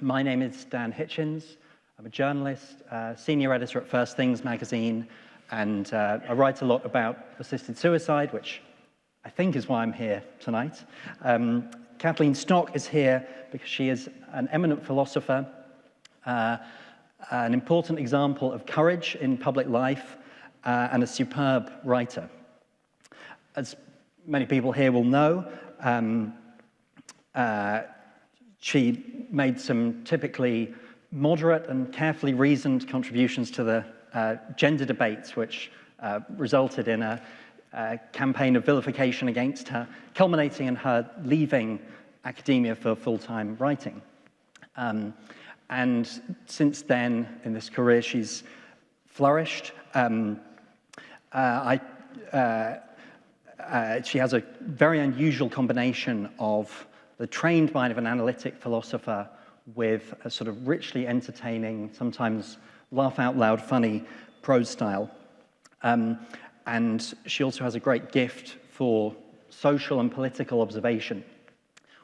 My name is Dan Hitchens. I'm a journalist, senior editor at First Things magazine, and I write a lot about assisted suicide, which I think is why I'm here tonight. Kathleen Stock is here because she is an eminent philosopher, an important example of courage in public life, and a superb writer. As many people here will know, she made some typically moderate and carefully reasoned contributions to the gender debates, which resulted in a campaign of vilification against her, culminating in her leaving academia for full-time writing. And since then, in this career, she's flourished. She has a very unusual combination of the trained mind of an analytic philosopher with a sort of richly entertaining, sometimes laugh-out-loud funny prose style. And she also has a great gift for social and political observation,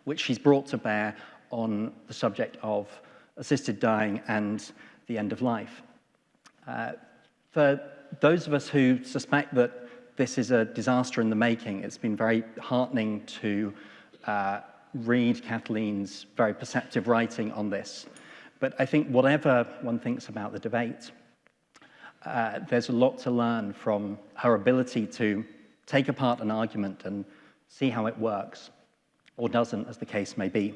which she's brought to bear on the subject of assisted dying and the end of life. For those of us who suspect that this is a disaster in the making, it's been very heartening to read Kathleen's very perceptive writing on this. But I think whatever one thinks about the debate, there's a lot to learn from her ability to take apart an argument and see how it works, or doesn't, as the case may be.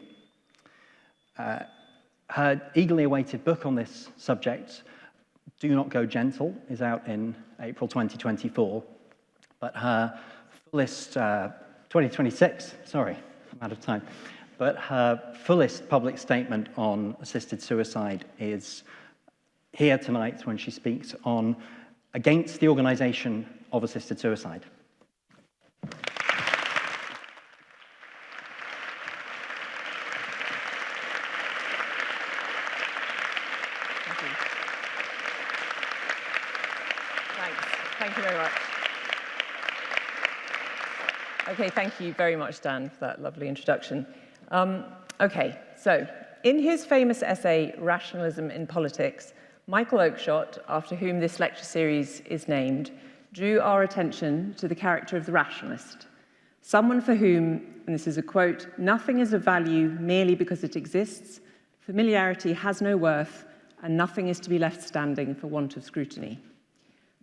Her eagerly awaited book on this subject, Do Not Go Gentle, is out in April 2024, but her fullest, 2026, sorry, I'm out of time, but her fullest public statement on assisted suicide is here tonight when she speaks on Against the Organization of Assisted Suicide. Thank you very much. Okay, thank you very much, Dan, for that lovely introduction. Okay, so in his famous essay, Rationalism in Politics, Michael Oakeshott, after whom this lecture series is named, drew our attention to the character of the rationalist, someone for whom, and this is a quote, "Nothing is of value merely because it exists, familiarity has no worth, and nothing is to be left standing for want of scrutiny."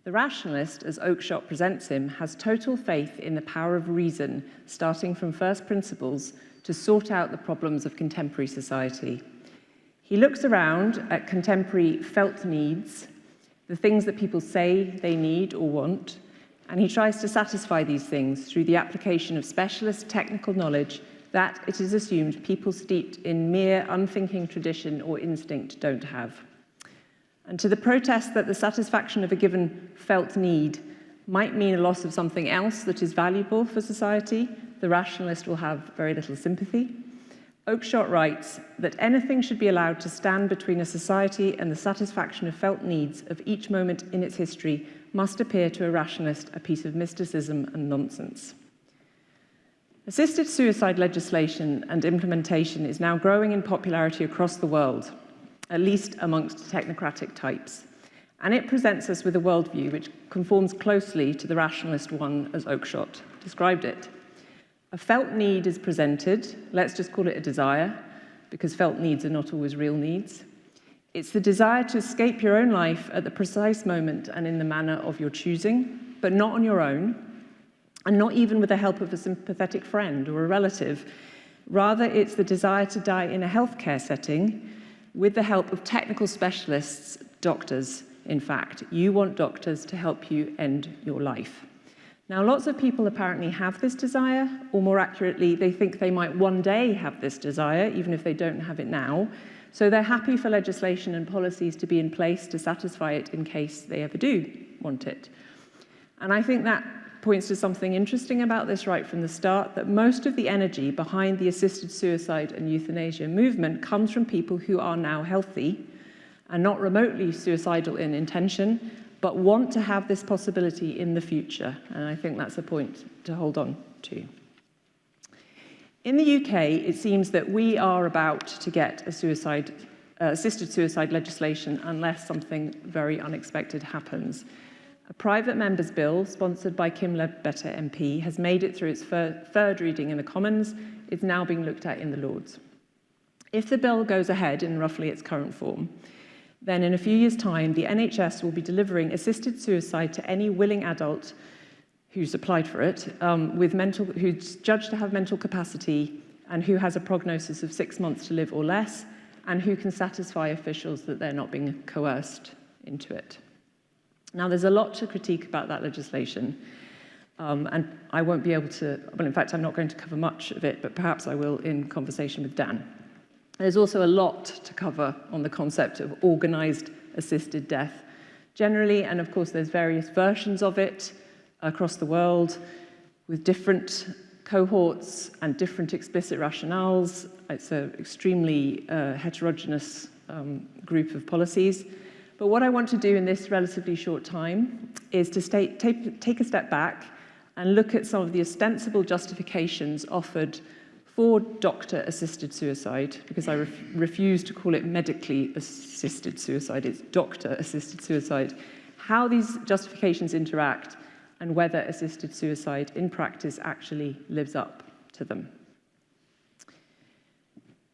The rationalist, as Oakeshott presents him, has total faith in the power of reason, starting from first principles, to sort out the problems of contemporary society. He looks around at contemporary felt needs, the things that people say they need or want, and he tries to satisfy these things through the application of specialist technical knowledge that, it is assumed, people steeped in mere unthinking tradition or instinct don't have. And to the protest that the satisfaction of a given felt need might mean a loss of something else that is valuable for society, the rationalist will have very little sympathy. Oakeshott writes that anything should be allowed to stand between a society and the satisfaction of felt needs of each moment in its history must appear to a rationalist a piece of mysticism and nonsense. Assisted suicide legislation and implementation is now growing in popularity across the world, at least amongst technocratic types. And it presents us with a worldview which conforms closely to the rationalist one as Oakeshott described it. A felt need is presented, let's just call it a desire, because felt needs are not always real needs. It's the desire to escape your own life at the precise moment and in the manner of your choosing, but not on your own, and not even with the help of a sympathetic friend or a relative. Rather, it's the desire to die in a healthcare setting with the help of technical specialists, doctors, in fact. You want doctors to help you end your life. Now, lots of people apparently have this desire, or more accurately, they think they might one day have this desire, even if they don't have it now. So they're happy for legislation and policies to be in place to satisfy it in case they ever do want it. And I think that points to something interesting about this right from the start, that most of the energy behind the assisted suicide and euthanasia movement comes from people who are now healthy and not remotely suicidal in intention, but want to have this possibility in the future. And I think that's a point to hold on to. In the UK, it seems that we are about to get a assisted suicide legislation unless something very unexpected happens. A private member's bill, sponsored by Kim Ledbetter MP, has made it through its third reading in the Commons. It's now being looked at in the Lords. If the bill goes ahead in roughly its current form, then in a few years' time, the NHS will be delivering assisted suicide to any willing adult who's applied for it, who's judged to have mental capacity and who has a prognosis of 6 months to live or less, and who can satisfy officials that they're not being coerced into it. Now, there's a lot to critique about that legislation, and I won't be able to, well, in fact, I'm not going to cover much of it, but perhaps I will in conversation with Dan. There's also a lot to cover on the concept of organized assisted death generally, and of course, there's various versions of it across the world with different cohorts and different explicit rationales. It's an extremely heterogeneous group of policies. But what I want to do in this relatively short time is to take a step back and look at some of the ostensible justifications offered for doctor-assisted suicide, because I refuse to call it medically assisted suicide, it's doctor-assisted suicide, how these justifications interact and whether assisted suicide in practice actually lives up to them.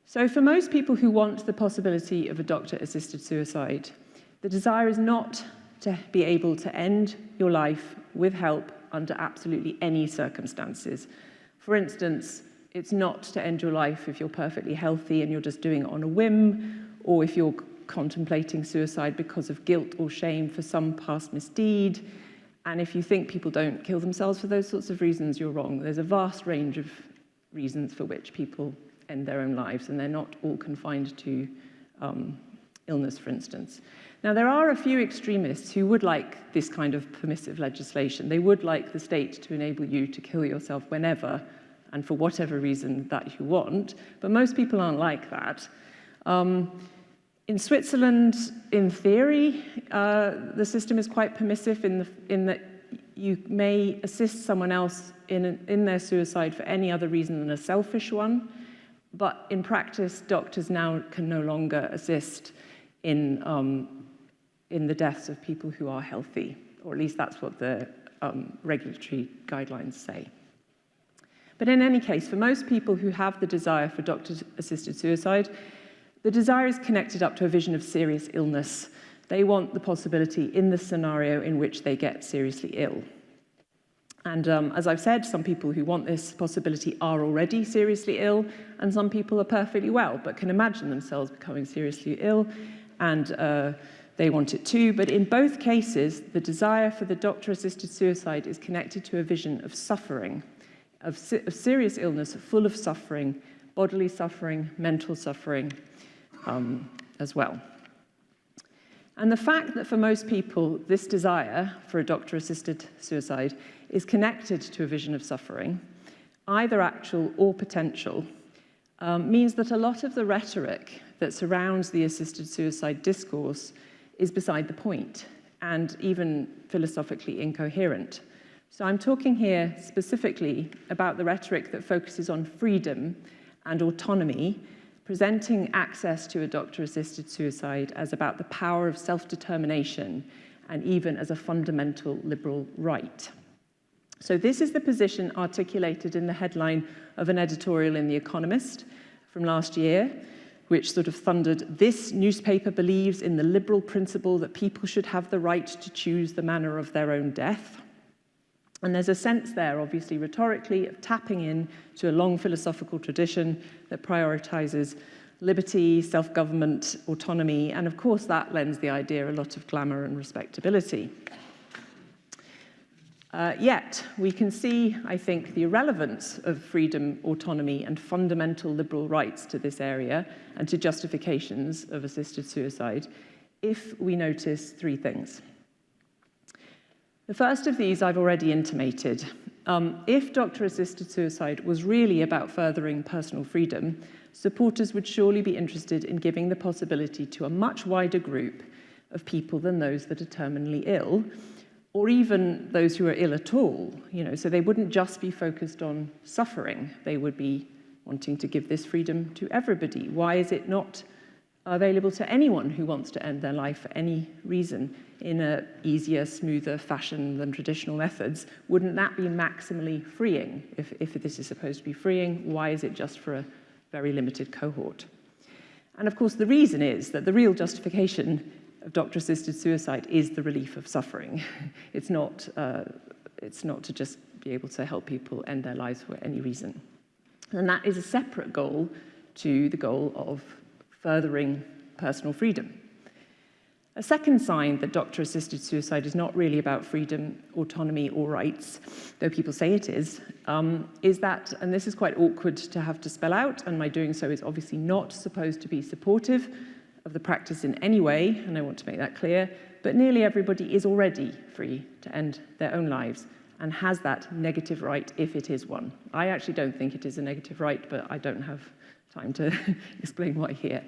So for most people who want the possibility of a doctor-assisted suicide, the desire is not to be able to end your life with help under absolutely any circumstances. For instance, it's not to end your life if you're perfectly healthy and you're just doing it on a whim, or if you're contemplating suicide because of guilt or shame for some past misdeed. And if you think people don't kill themselves for those sorts of reasons, you're wrong. There's a vast range of reasons for which people end their own lives, and they're not all confined to illness, for instance. Now, there are a few extremists who would like this kind of permissive legislation. They would like the state to enable you to kill yourself whenever and for whatever reason that you want, but most people aren't like that. In Switzerland, in theory, the system is quite permissive in that you may assist someone else in their suicide for any other reason than a selfish one, but in practice, doctors now can no longer assist in the deaths of people who are healthy, or at least that's what the regulatory guidelines say. But in any case, for most people who have the desire for doctor-assisted suicide, the desire is connected up to a vision of serious illness. They want the possibility in the scenario in which they get seriously ill. And as I've said, some people who want this possibility are already seriously ill, and some people are perfectly well, but can imagine themselves becoming seriously ill, and they want it too. But in both cases, the desire for the doctor-assisted suicide is connected to a vision of suffering, of serious illness, full of suffering, bodily suffering, mental suffering as well. And the fact that for most people, this desire for a doctor-assisted suicide is connected to a vision of suffering, either actual or potential, means that a lot of the rhetoric that surrounds the assisted suicide discourse is beside the point and even philosophically incoherent. So I'm talking here specifically about the rhetoric that focuses on freedom and autonomy, presenting access to a doctor-assisted suicide as about the power of self-determination and even as a fundamental liberal right. So this is the position articulated in the headline of an editorial in The Economist from last year, which sort of thundered, "This newspaper believes in the liberal principle that people should have the right to choose the manner of their own death." And there's a sense there, obviously rhetorically, of tapping in to a long philosophical tradition that prioritizes liberty, self-government, autonomy, and of course that lends the idea a lot of glamour and respectability. Yet, we can see, I think, the irrelevance of freedom, autonomy, and fundamental liberal rights to this area and to justifications of assisted suicide if we notice three things. The first of these I've already intimated. If doctor-assisted suicide was really about furthering personal freedom, supporters would surely be interested in giving the possibility to a much wider group of people than those that are terminally ill, or even those who are ill at all. So they wouldn't just be focused on suffering. They would be wanting to give this freedom to everybody? Why is it not available to anyone who wants to end their life for any reason in an easier, smoother fashion than traditional methods? Wouldn't that be maximally freeing? If this is supposed to be freeing, why is it just for a very limited cohort? And of course, the reason is that the real justification of doctor-assisted suicide is the relief of suffering. It's not to just be able to help people end their lives for any reason. And that is a separate goal to the goal of furthering personal freedom. A second sign that doctor-assisted suicide is not really about freedom, autonomy, or rights, though people say it is that, and this is quite awkward to have to spell out, and my doing so is obviously not supposed to be supportive of the practice in any way, and I want to make that clear, but nearly everybody is already free to end their own lives and has that negative right if it is one. I actually don't think it is a negative right, but I don't have time to explain why here.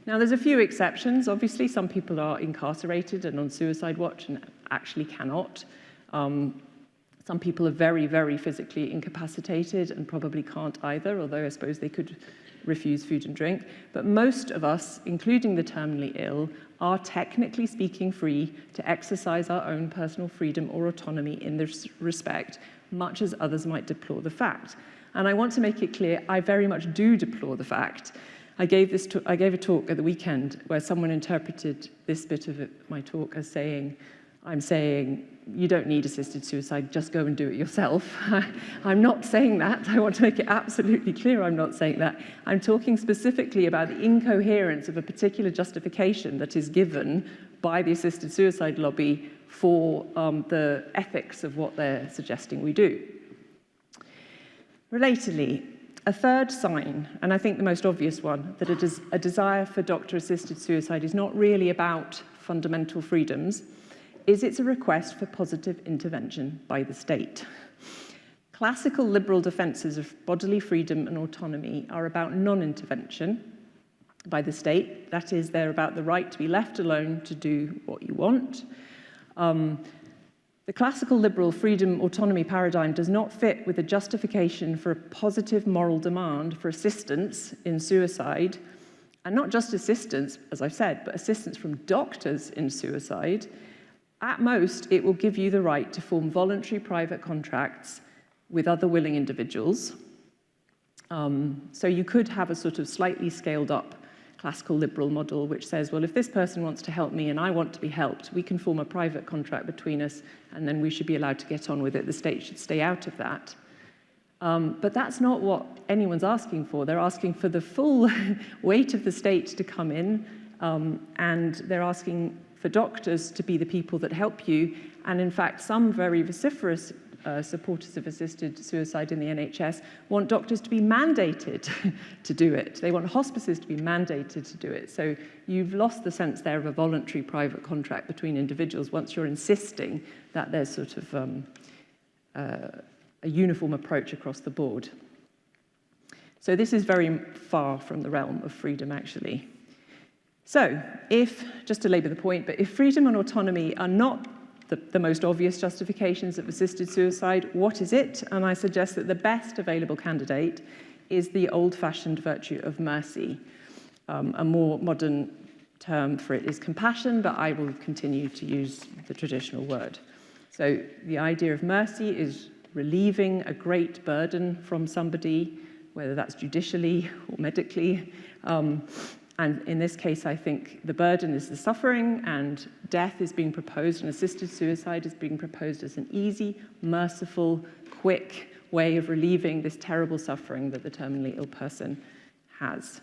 Now, there's a few exceptions. Obviously, some people are incarcerated and on suicide watch and actually cannot. Some people are very, very physically incapacitated and probably can't either, although I suppose they could refuse food and drink. But most of us, including the terminally ill, are technically speaking free to exercise our own personal freedom or autonomy in this respect, much as others might deplore the fact. And I want to make it clear, I very much do deplore the fact. I gave a talk at the weekend where someone interpreted this bit of my talk as saying, I'm saying, you don't need assisted suicide, just go and do it yourself. I'm not saying that. I want to make it absolutely clear I'm not saying that. I'm talking specifically about the incoherence of a particular justification that is given by the assisted suicide lobby for the ethics of what they're suggesting we do. Relatedly, a third sign, and I think the most obvious one, that a desire for doctor-assisted suicide is not really about fundamental freedoms, is it's a request for positive intervention by the state. Classical liberal defenses of bodily freedom and autonomy are about non-intervention by the state. That is, they're about the right to be left alone to do what you want. The classical liberal freedom autonomy paradigm does not fit with a justification for a positive moral demand for assistance in suicide, and not just assistance, as I've said, but assistance from doctors in suicide. At most, it will give you the right to form voluntary private contracts with other willing individuals. So you could have a sort of slightly scaled up classical liberal model which says, well, if this person wants to help me and I want to be helped, we can form a private contract between us and then we should be allowed to get on with it. The state should stay out of that. But that's not what anyone's asking for. They're asking for the full weight of the state to come in, and they're asking for doctors to be the people that help you. And in fact, some very vociferous supporters of assisted suicide in the NHS want doctors to be mandated to do it. They want hospices to be mandated to do it. So you've lost the sense there of a voluntary private contract between individuals once you're insisting that there's sort of a uniform approach across the board. So this is very far from the realm of freedom, actually. So just to labour the point, but if freedom and autonomy are not the most obvious justifications of assisted suicide, what is it? And I suggest that the best available candidate is the old-fashioned virtue of mercy. A more modern term for it is compassion, but I will continue to use the traditional word. So the idea of mercy is relieving a great burden from somebody, whether that's judicially or medically. And in this case, I think the burden is the suffering, and death is being proposed, and assisted suicide is being proposed as an easy, merciful, quick way of relieving this terrible suffering that the terminally ill person has.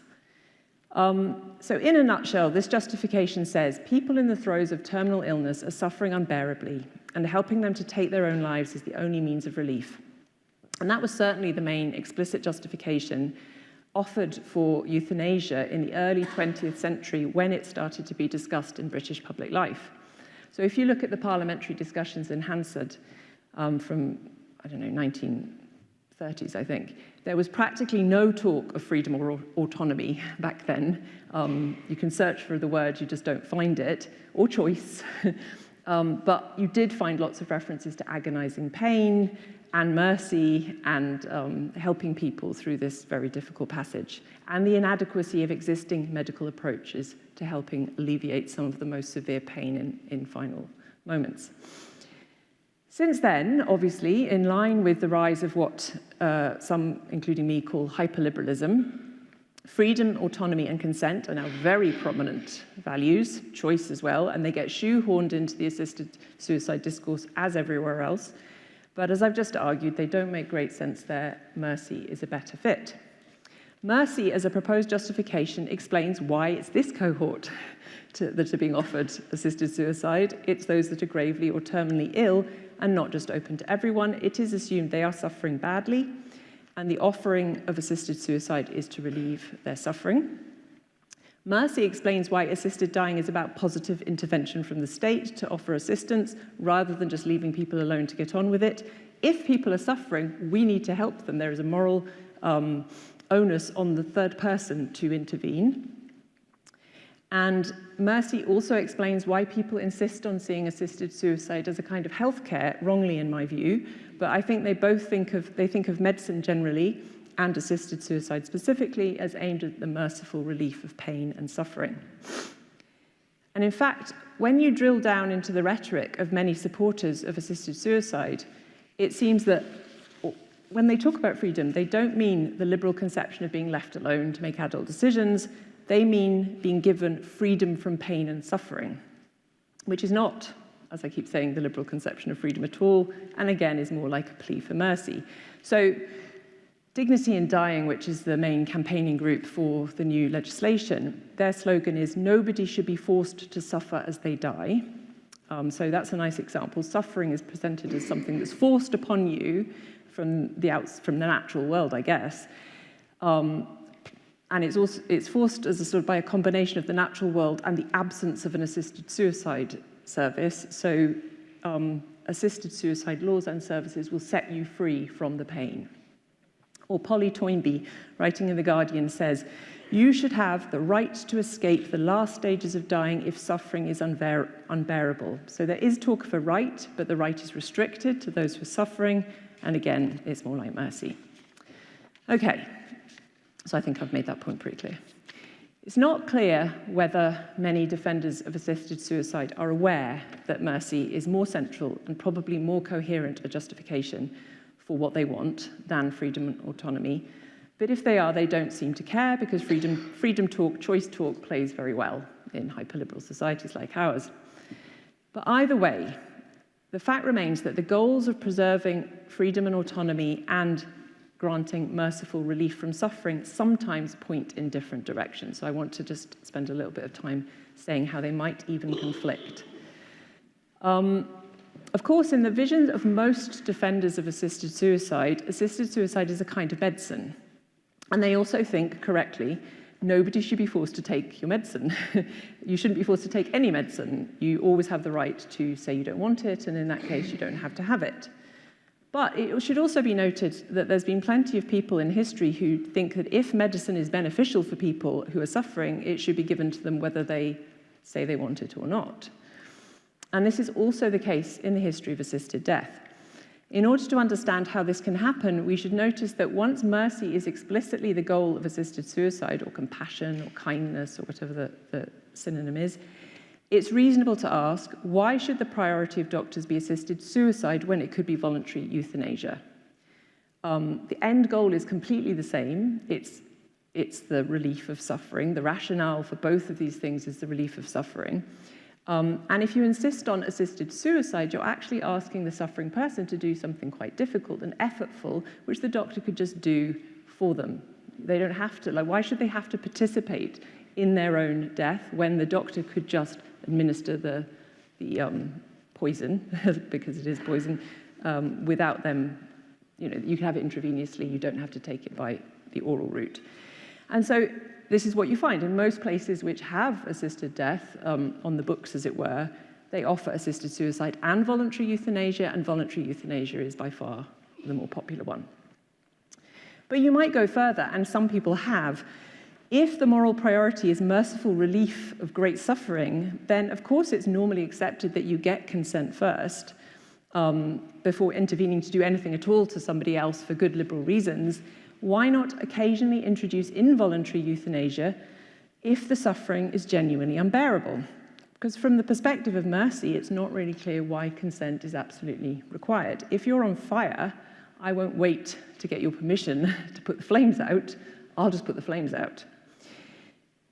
So in a nutshell, this justification says people in the throes of terminal illness are suffering unbearably, and helping them to take their own lives is the only means of relief. And that was certainly the main explicit justification offered for euthanasia in the early 20th century when it started to be discussed in British public life. So if you look at the parliamentary discussions in Hansard from, I don't know, 1930s, I think, there was practically no talk of freedom or autonomy back then. You can search for the word, you just don't find it, or choice. But you did find lots of references to agonizing pain and mercy and helping people through this very difficult passage, and the inadequacy of existing medical approaches to helping alleviate some of the most severe pain in final moments. Since then, obviously, in line with the rise of what some, including me, call hyperliberalism, freedom, autonomy, and consent are now very prominent values, choice as well, and they get shoehorned into the assisted suicide discourse as everywhere else. But as I've just argued, they don't make great sense there. Mercy is a better fit. Mercy, as a proposed justification, explains why it's this cohort that are being offered assisted suicide. It's those that are gravely or terminally ill and not just open to everyone. It is assumed they are suffering badly, and the offering of assisted suicide is to relieve their suffering. Mercy explains why assisted dying is about positive intervention from the state to offer assistance rather than just leaving people alone to get on with it. If people are suffering, we need to help them. There is a moral onus on the third person to intervene. And mercy also explains why people insist on seeing assisted suicide as a kind of healthcare, wrongly in my view, but I think they both think of medicine generally and assisted suicide specifically as aimed at the merciful relief of pain and suffering. And in fact, when you drill down into the rhetoric of many supporters of assisted suicide, it seems that when they talk about freedom, they don't mean the liberal conception of being left alone to make adult decisions. They mean being given freedom from pain and suffering, which is not, as I keep saying, the liberal conception of freedom at all, and again is more like a plea for mercy. So Dignity in Dying, which is the main campaigning group for the new legislation, their slogan is "Nobody should be forced to suffer as they die." So that's a nice example. Suffering is presented as something that's forced upon you from the natural world, I guess. And it's forced as a sort of by a combination of the natural world and the absence of an assisted suicide service. So assisted suicide laws and services will set you free from the pain. Or Polly Toynbee, writing in The Guardian, says, "You should have the right to escape the last stages of dying if suffering is unbearable." So there is talk of a right, but the right is restricted to those who are suffering. And again, it's more like mercy. Okay, so I think I've made that point pretty clear. It's not clear whether many defenders of assisted suicide are aware that mercy is more central and probably more coherent a justification for what they want than freedom and autonomy. But if they are, they don't seem to care because freedom talk, choice talk plays very well in hyperliberal societies like ours. But either way, the fact remains that the goals of preserving freedom and autonomy and granting merciful relief from suffering sometimes point in different directions. So I want to just spend a little bit of time saying how they might even conflict. Of course, in the vision of most defenders of assisted suicide is a kind of medicine. And they also think, correctly, nobody should be forced to take your medicine. You shouldn't be forced to take any medicine. You always have the right to say you don't want it, and in that case, you don't have to have it. But it should also be noted that there's been plenty of people in history who think that if medicine is beneficial for people who are suffering, it should be given to them whether they say they want it or not. And this is also the case in the history of assisted death. In order to understand how this can happen, we should notice that once mercy is explicitly the goal of assisted suicide, or compassion, or kindness, or whatever the synonym is, it's reasonable to ask, why should the priority of doctors be assisted suicide when it could be voluntary euthanasia? The end goal is completely the same. It's the relief of suffering. The rationale for both of these things is the relief of suffering. And if you insist on assisted suicide, you're actually asking the suffering person to do something quite difficult and effortful, which the doctor could just do for them. They don't have to, why should they have to participate in their own death when the doctor could just administer the poison, because it is poison, without them, you can have it intravenously, you don't have to take it by the oral route. And so this is what you find in most places which have assisted death on the books, as it were. They offer assisted suicide and voluntary euthanasia, and voluntary euthanasia is by far the more popular one. But you might go further, and some people have. If the moral priority is merciful relief of great suffering, then of course it's normally accepted that you get consent first. before intervening to do anything at all to somebody else for good liberal reasons, why not occasionally introduce involuntary euthanasia if the suffering is genuinely unbearable? Because from the perspective of mercy, it's not really clear why consent is absolutely required. If you're on fire, I won't wait to get your permission to put the flames out. I'll just put the flames out.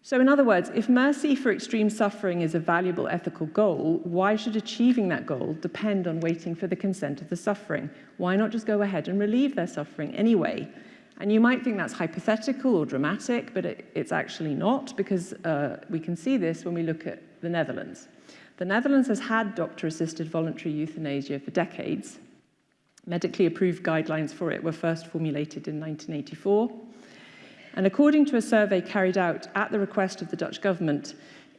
So in other words, if mercy for extreme suffering is a valuable ethical goal, why should achieving that goal depend on waiting for the consent of the suffering? Why not just go ahead and relieve their suffering anyway? And you might think that's hypothetical or dramatic, but it's actually not, because we can see this when we look at the Netherlands. The Netherlands has had doctor-assisted voluntary euthanasia for decades. Medically approved guidelines for it were first formulated in 1984. And according to a survey carried out at the request of the Dutch government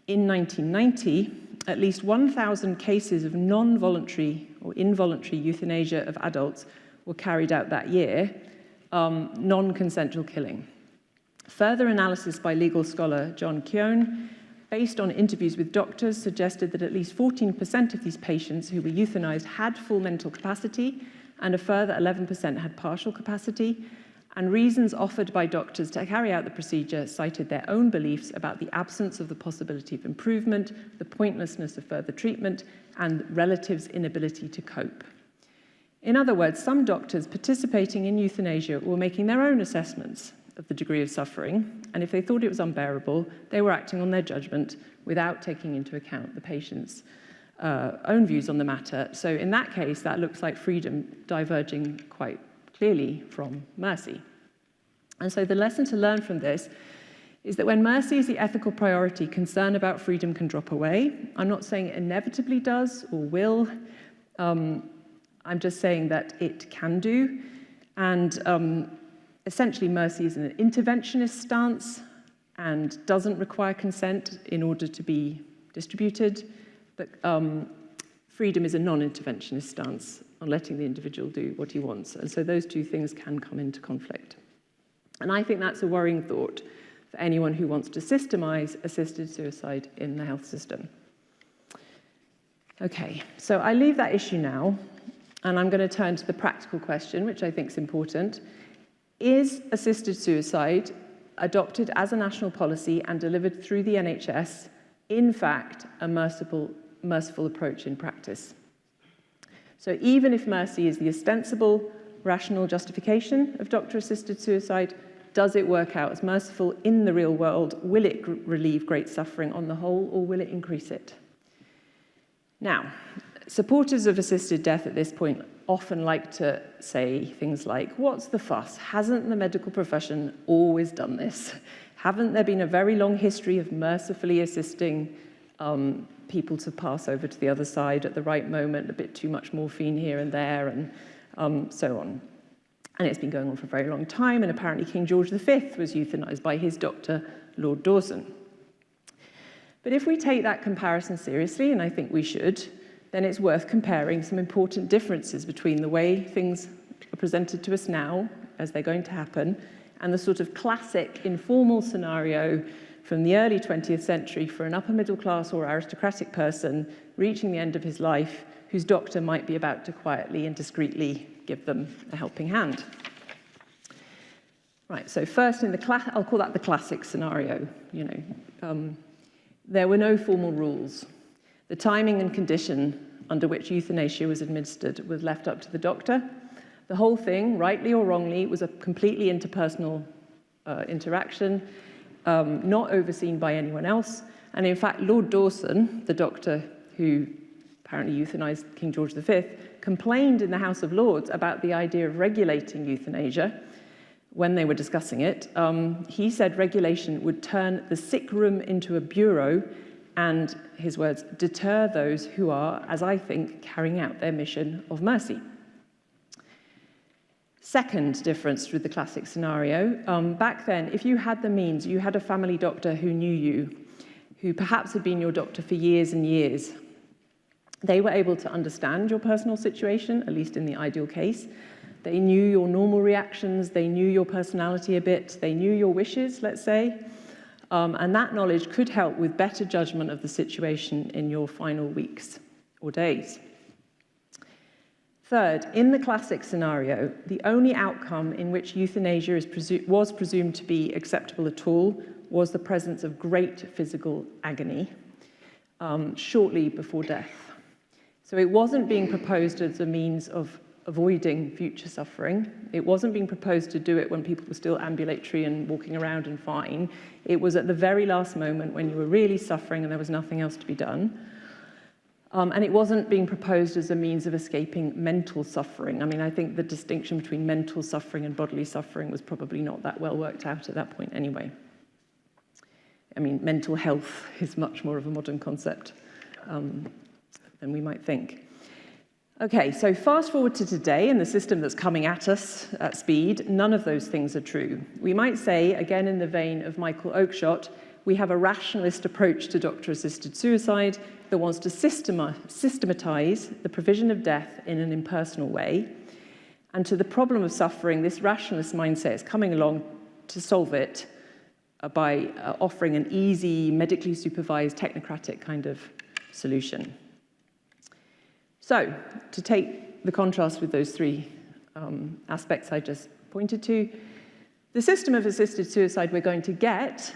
in 1990, at least 1,000 cases of non-voluntary or involuntary euthanasia of adults were carried out that year, non-consensual killing. Further analysis by legal scholar John Keown, based on interviews with doctors, suggested that at least 14% of these patients who were euthanized had full mental capacity, and a further 11% had partial capacity, and reasons offered by doctors to carry out the procedure cited their own beliefs about the absence of the possibility of improvement, the pointlessness of further treatment, and relatives' inability to cope. In other words, some doctors participating in euthanasia were making their own assessments of the degree of suffering, and if they thought it was unbearable, they were acting on their judgment without taking into account the patient's own views on the matter. So in that case, that looks like freedom diverging quite clearly from mercy. And so the lesson to learn from this is that when mercy is the ethical priority, concern about freedom can drop away. I'm not saying it inevitably does or will. I'm just saying that it can do. And essentially, mercy is an interventionist stance and doesn't require consent in order to be distributed. But freedom is a non-interventionist stance on letting the individual do what he wants. And so those two things can come into conflict. And I think that's a worrying thought for anyone who wants to systemize assisted suicide in the health system. Okay, so I leave that issue now, and I'm going to turn to the practical question, which I think is important. Is assisted suicide, adopted as a national policy and delivered through the NHS, in fact, a merciful approach in practice? So even if mercy is the ostensible, rational justification of doctor-assisted suicide, does it work out as merciful in the real world? Will it relieve great suffering on the whole, or will it increase it? Now, supporters of assisted death at this point often like to say things like, what's the fuss? Hasn't the medical profession always done this? Haven't there been a very long history of mercifully assisting people to pass over to the other side at the right moment, a bit too much morphine here and there, and so on. And it's been going on for a very long time, and apparently King George V was euthanized by his doctor, Lord Dawson. But if we take that comparison seriously, and I think we should, then it's worth comparing some important differences between the way things are presented to us now, as they're going to happen, and the sort of classic informal scenario from the early 20th century for an upper middle class or aristocratic person reaching the end of his life, whose doctor might be about to quietly and discreetly give them a helping hand. Right, so first I'll call that the classic scenario. There were no formal rules. The timing and condition under which euthanasia was administered was left up to the doctor. The whole thing, rightly or wrongly, was a completely interpersonal interaction, not overseen by anyone else. And in fact, Lord Dawson, the doctor who apparently euthanized King George V, complained in the House of Lords about the idea of regulating euthanasia when they were discussing it. He said regulation would turn the sick room into a bureau and, his words, deter those who are, as I think, carrying out their mission of mercy. Second difference with the classic scenario, back then, if you had the means, you had a family doctor who knew you, who perhaps had been your doctor for years and years. They were able to understand your personal situation, at least in the ideal case. They knew your normal reactions, they knew your personality a bit, they knew your wishes, let's say, and that knowledge could help with better judgment of the situation in your final weeks or days. Third, in the classic scenario, the only outcome in which euthanasia was presumed to be acceptable at all was the presence of great physical agony shortly before death. So it wasn't being proposed as a means of avoiding future suffering. It wasn't being proposed to do it when people were still ambulatory and walking around and fine. It was at the very last moment when you were really suffering and there was nothing else to be done. And it wasn't being proposed as a means of escaping mental suffering. I mean, I think the distinction between mental suffering and bodily suffering was probably not that well worked out at that point anyway. I mean, mental health is much more of a modern concept than we might think. Okay, so fast forward to today and the system that's coming at us at speed, none of those things are true. We might say, again in the vein of Michael Oakeshott, we have a rationalist approach to doctor-assisted suicide that wants to systematize the provision of death in an impersonal way. And to the problem of suffering, this rationalist mindset is coming along to solve it by offering an easy, medically supervised, technocratic kind of solution. So, to take the contrast with those three aspects I just pointed to, the system of assisted suicide we're going to get,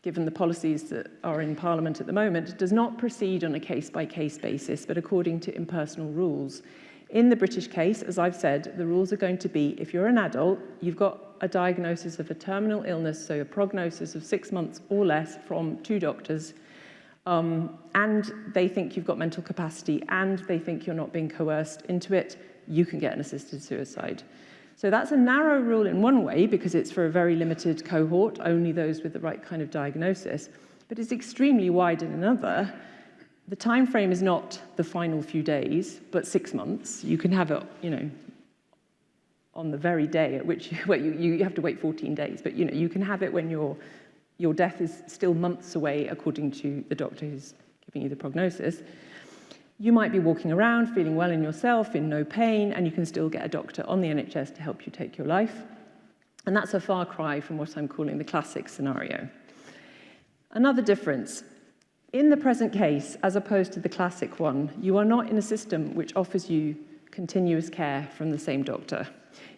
given the policies that are in Parliament at the moment, does not proceed on a case-by-case basis, but according to impersonal rules. In the British case, as I've said, the rules are going to be, if you're an adult, you've got a diagnosis of a terminal illness, so a prognosis of 6 months or less from 2 doctors, and they think you've got mental capacity, and they think you're not being coerced into it, you can get an assisted suicide. So that's a narrow rule in one way, because it's for a very limited cohort, only those with the right kind of diagnosis, but it's extremely wide in another. The time frame is not the final few days, but 6 months. You can have it, on the very day at which you have to wait 14 days, but you can have it when your death is still months away, according to the doctor who's giving you the prognosis. You might be walking around, feeling well in yourself, in no pain, and you can still get a doctor on the NHS to help you take your life. And that's a far cry from what I'm calling the classic scenario. Another difference. In the present case, as opposed to the classic one, you are not in a system which offers you continuous care from the same doctor.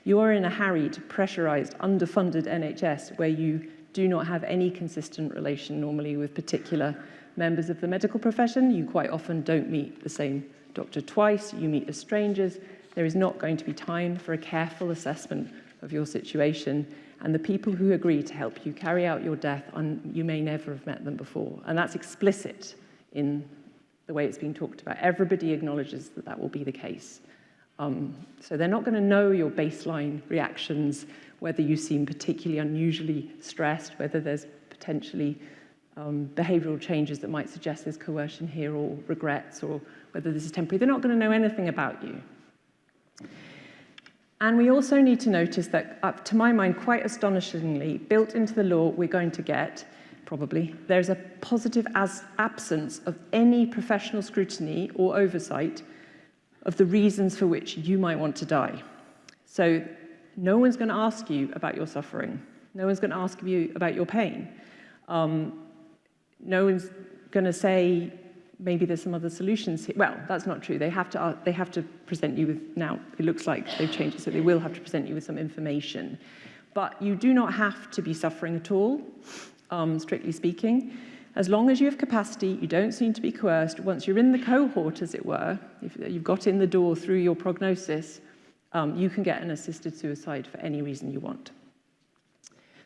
You are in a harried, pressurized, underfunded NHS where you do not have any consistent relation normally with particular members of the medical profession. You quite often don't meet the same doctor twice. You meet as strangers. There is not going to be time for a careful assessment of your situation. And the people who agree to help you carry out your death, you may never have met them before. And that's explicit in the way it's being talked about. Everybody acknowledges that that will be the case. So they're not going to know your baseline reactions, whether you seem particularly unusually stressed, whether there's potentially behavioral changes that might suggest there's coercion here, or regrets, or whether this is temporary. They're not going to know anything about you. And we also need to notice that, up to my mind, quite astonishingly, built into the law we're going to get, probably, there's a positive absence of any professional scrutiny or oversight of the reasons for which you might want to die. So no one's going to ask you about your suffering. No one's going to ask you about your pain. No one's going to say, maybe there's some other solutions here. Well, that's not true. They have to present you with, now it looks like they've changed it, so they will have to present you with some information. But you do not have to be suffering at all, strictly speaking. As long as you have capacity, you don't seem to be coerced. Once you're in the cohort, as it were, if you've got in the door through your prognosis, you can get an assisted suicide for any reason you want.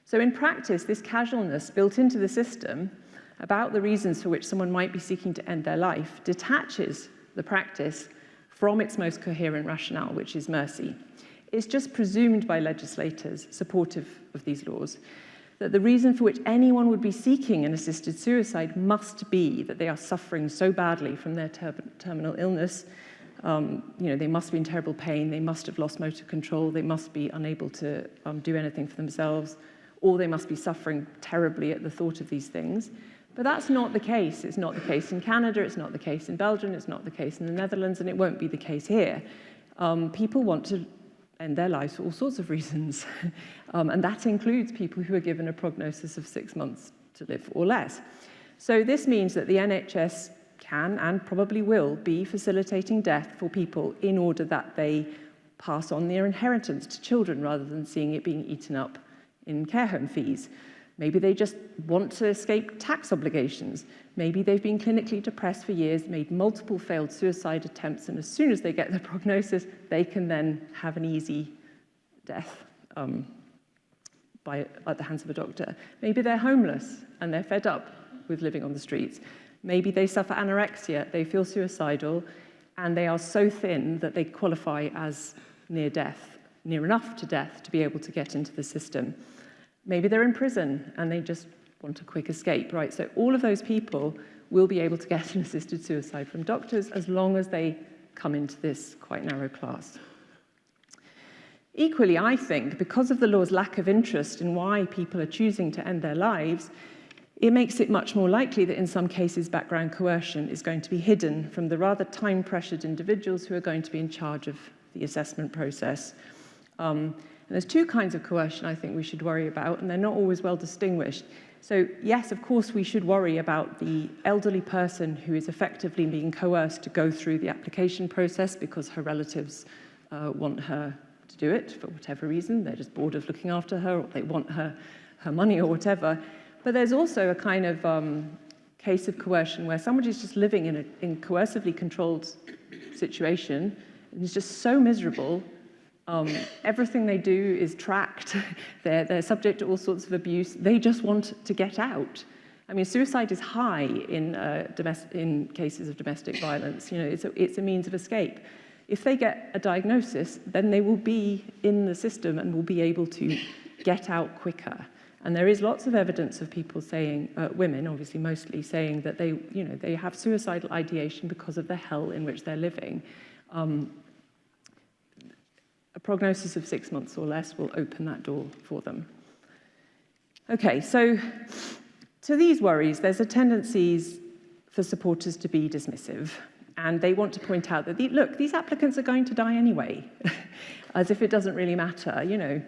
So in practice, this casualness built into the system about the reasons for which someone might be seeking to end their life detaches the practice from its most coherent rationale, which is mercy. It's just presumed by legislators supportive of these laws that the reason for which anyone would be seeking an assisted suicide must be that they are suffering so badly from their terminal illness. They must be in terrible pain, they must have lost motor control, they must be unable to do anything for themselves, or they must be suffering terribly at the thought of these things. But that's not the case. It's not the case in Canada, it's not the case in Belgium, it's not the case in the Netherlands, and it won't be the case here. People want to end their lives for all sorts of reasons. And that includes people who are given a prognosis of 6 months to live or less. So this means that the NHS can and probably will be facilitating death for people in order that they pass on their inheritance to children rather than seeing it being eaten up in care home fees. Maybe they just want to escape tax obligations. Maybe they've been clinically depressed for years, made multiple failed suicide attempts, and as soon as they get the prognosis, they can then have an easy death at the hands of a doctor. Maybe they're homeless and they're fed up with living on the streets. Maybe they suffer anorexia, they feel suicidal, and they are so thin that they qualify as near death, near enough to death to be able to get into the system. Maybe they're in prison and they just want a quick escape, right? So all of those people will be able to get an assisted suicide from doctors as long as they come into this quite narrow class. Equally, I think, because of the law's lack of interest in why people are choosing to end their lives, it makes it much more likely that in some cases background coercion is going to be hidden from the rather time-pressured individuals who are going to be in charge of the assessment process. And there's two kinds of coercion I think we should worry about, and they're not always well distinguished. So yes, of course, we should worry about the elderly person who is effectively being coerced to go through the application process because her relatives want her to do it for whatever reason. They're just bored of looking after her, or they want her money or whatever. But there's also a kind of case of coercion where somebody's just living in a coercively controlled situation and is just so miserable. Everything they do is tracked. They're subject to all sorts of abuse. They just want to get out. I mean, suicide is high in cases of domestic violence. You know, it's a means of escape. If they get a diagnosis, then they will be in the system and will be able to get out quicker. And there is lots of evidence of people saying, women obviously mostly, saying that they have suicidal ideation because of the hell in which they're living. A prognosis of 6 months or less will open that door for them. Okay, so to these worries, there's a tendency for supporters to be dismissive. And they want to point out that, look, these applicants are going to die anyway, as if it doesn't really matter, you know.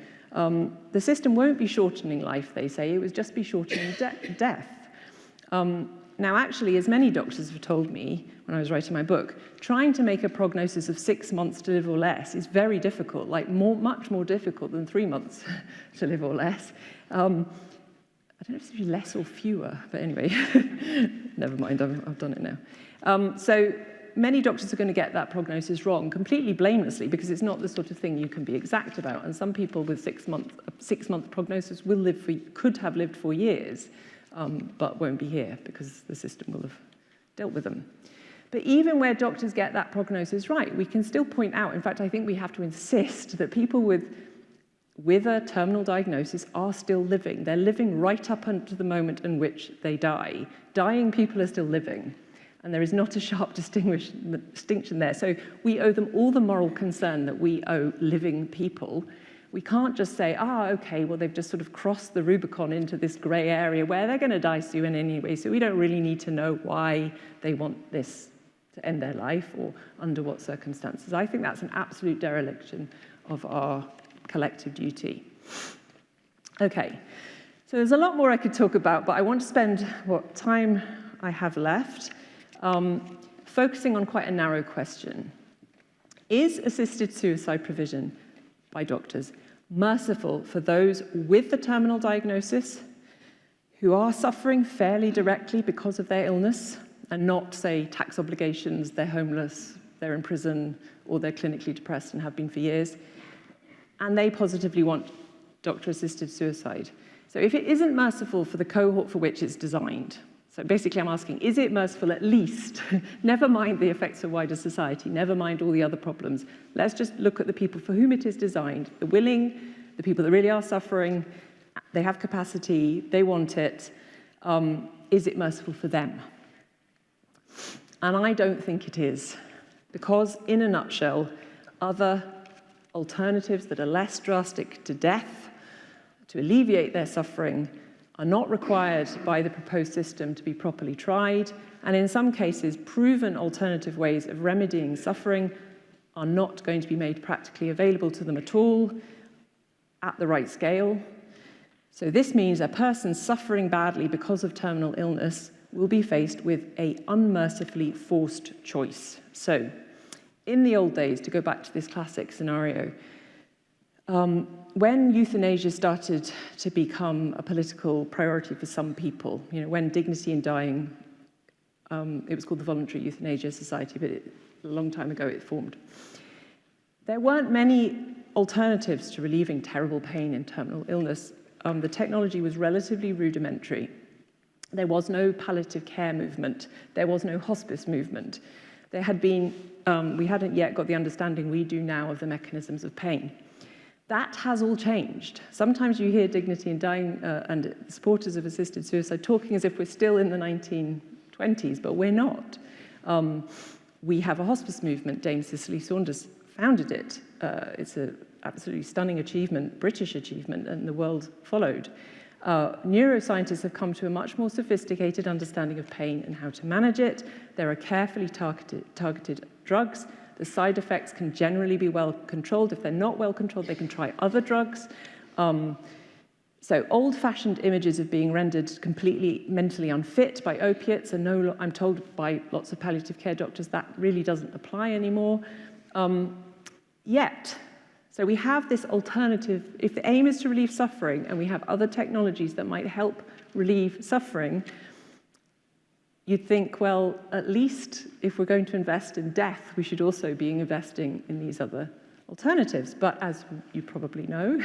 The system won't be shortening life, they say, it would just be shortening death. Now, actually, as many doctors have told me when I was writing my book, trying to make a prognosis of 6 months to live or less is very difficult, like much more difficult than 3 months to live or less. I don't know if it's less or fewer, but anyway, never mind, I've done it now. So many doctors are going to get that prognosis wrong, completely blamelessly, because it's not the sort of thing you can be exact about. And some people with 6 month prognosis could have lived for years, but won't be here because the system will have dealt with them. But even where doctors get that prognosis right, we can still point out, in fact, I think we have to insist that people with a terminal diagnosis are still living. They're living right up until the moment in which they die. Dying people are still living. And there is not a sharp distinction there. So we owe them all the moral concern that we owe living people. We can't just say, okay, well, they've just sort of crossed the Rubicon into this gray area where they're going to die soon anyway, so we don't really need to know why they want this to end their life or under what circumstances. I think that's an absolute dereliction of our collective duty. Okay, so there's a lot more I could talk about, but I want to spend what time I have left focusing on quite a narrow question. Is assisted suicide provision by doctors merciful for those with the terminal diagnosis who are suffering fairly directly because of their illness and not, say, tax obligations, they're homeless, they're in prison, or they're clinically depressed and have been for years, and they positively want doctor-assisted suicide? So if it isn't merciful for the cohort for which it's designed, so basically I'm asking, is it merciful at least? Never mind the effects of wider society, never mind all the other problems. Let's just look at the people for whom it is designed, the willing, the people that really are suffering, they have capacity, they want it. Is it merciful for them? And I don't think it is, because in a nutshell, other alternatives that are less drastic to death, to alleviate their suffering, are not required by the proposed system to be properly tried, and in some cases, proven alternative ways of remedying suffering are not going to be made practically available to them at all at the right scale. So this means a person suffering badly because of terminal illness will be faced with an unmercifully forced choice. So, in the old days, to go back to this classic scenario, when euthanasia started to become a political priority for some people, when dignity in dying, it was called the Voluntary Euthanasia Society, but a long time ago it formed. There weren't many alternatives to relieving terrible pain in terminal illness. The technology was relatively rudimentary. There was no palliative care movement. There was no hospice movement. There had been, we hadn't yet got the understanding we do now of the mechanisms of pain. That has all changed. Sometimes you hear dignity in dying and supporters of assisted suicide talking as if we're still in the 1920s, but we're not. We have a hospice movement. Dame Cicely Saunders founded it. It's an absolutely stunning achievement, British achievement, and the world followed. Neuroscientists have come to a much more sophisticated understanding of pain and how to manage it. There are carefully targeted drugs. The side effects can generally be well controlled. If they're not well controlled, they can try other drugs. So old-fashioned images of being rendered completely mentally unfit by opiates, and I'm told by lots of palliative care doctors that really doesn't apply anymore yet. So we have this alternative. If the aim is to relieve suffering, and we have other technologies that might help relieve suffering, you'd think, well, at least if we're going to invest in death, we should also be investing in these other alternatives. But as you probably know,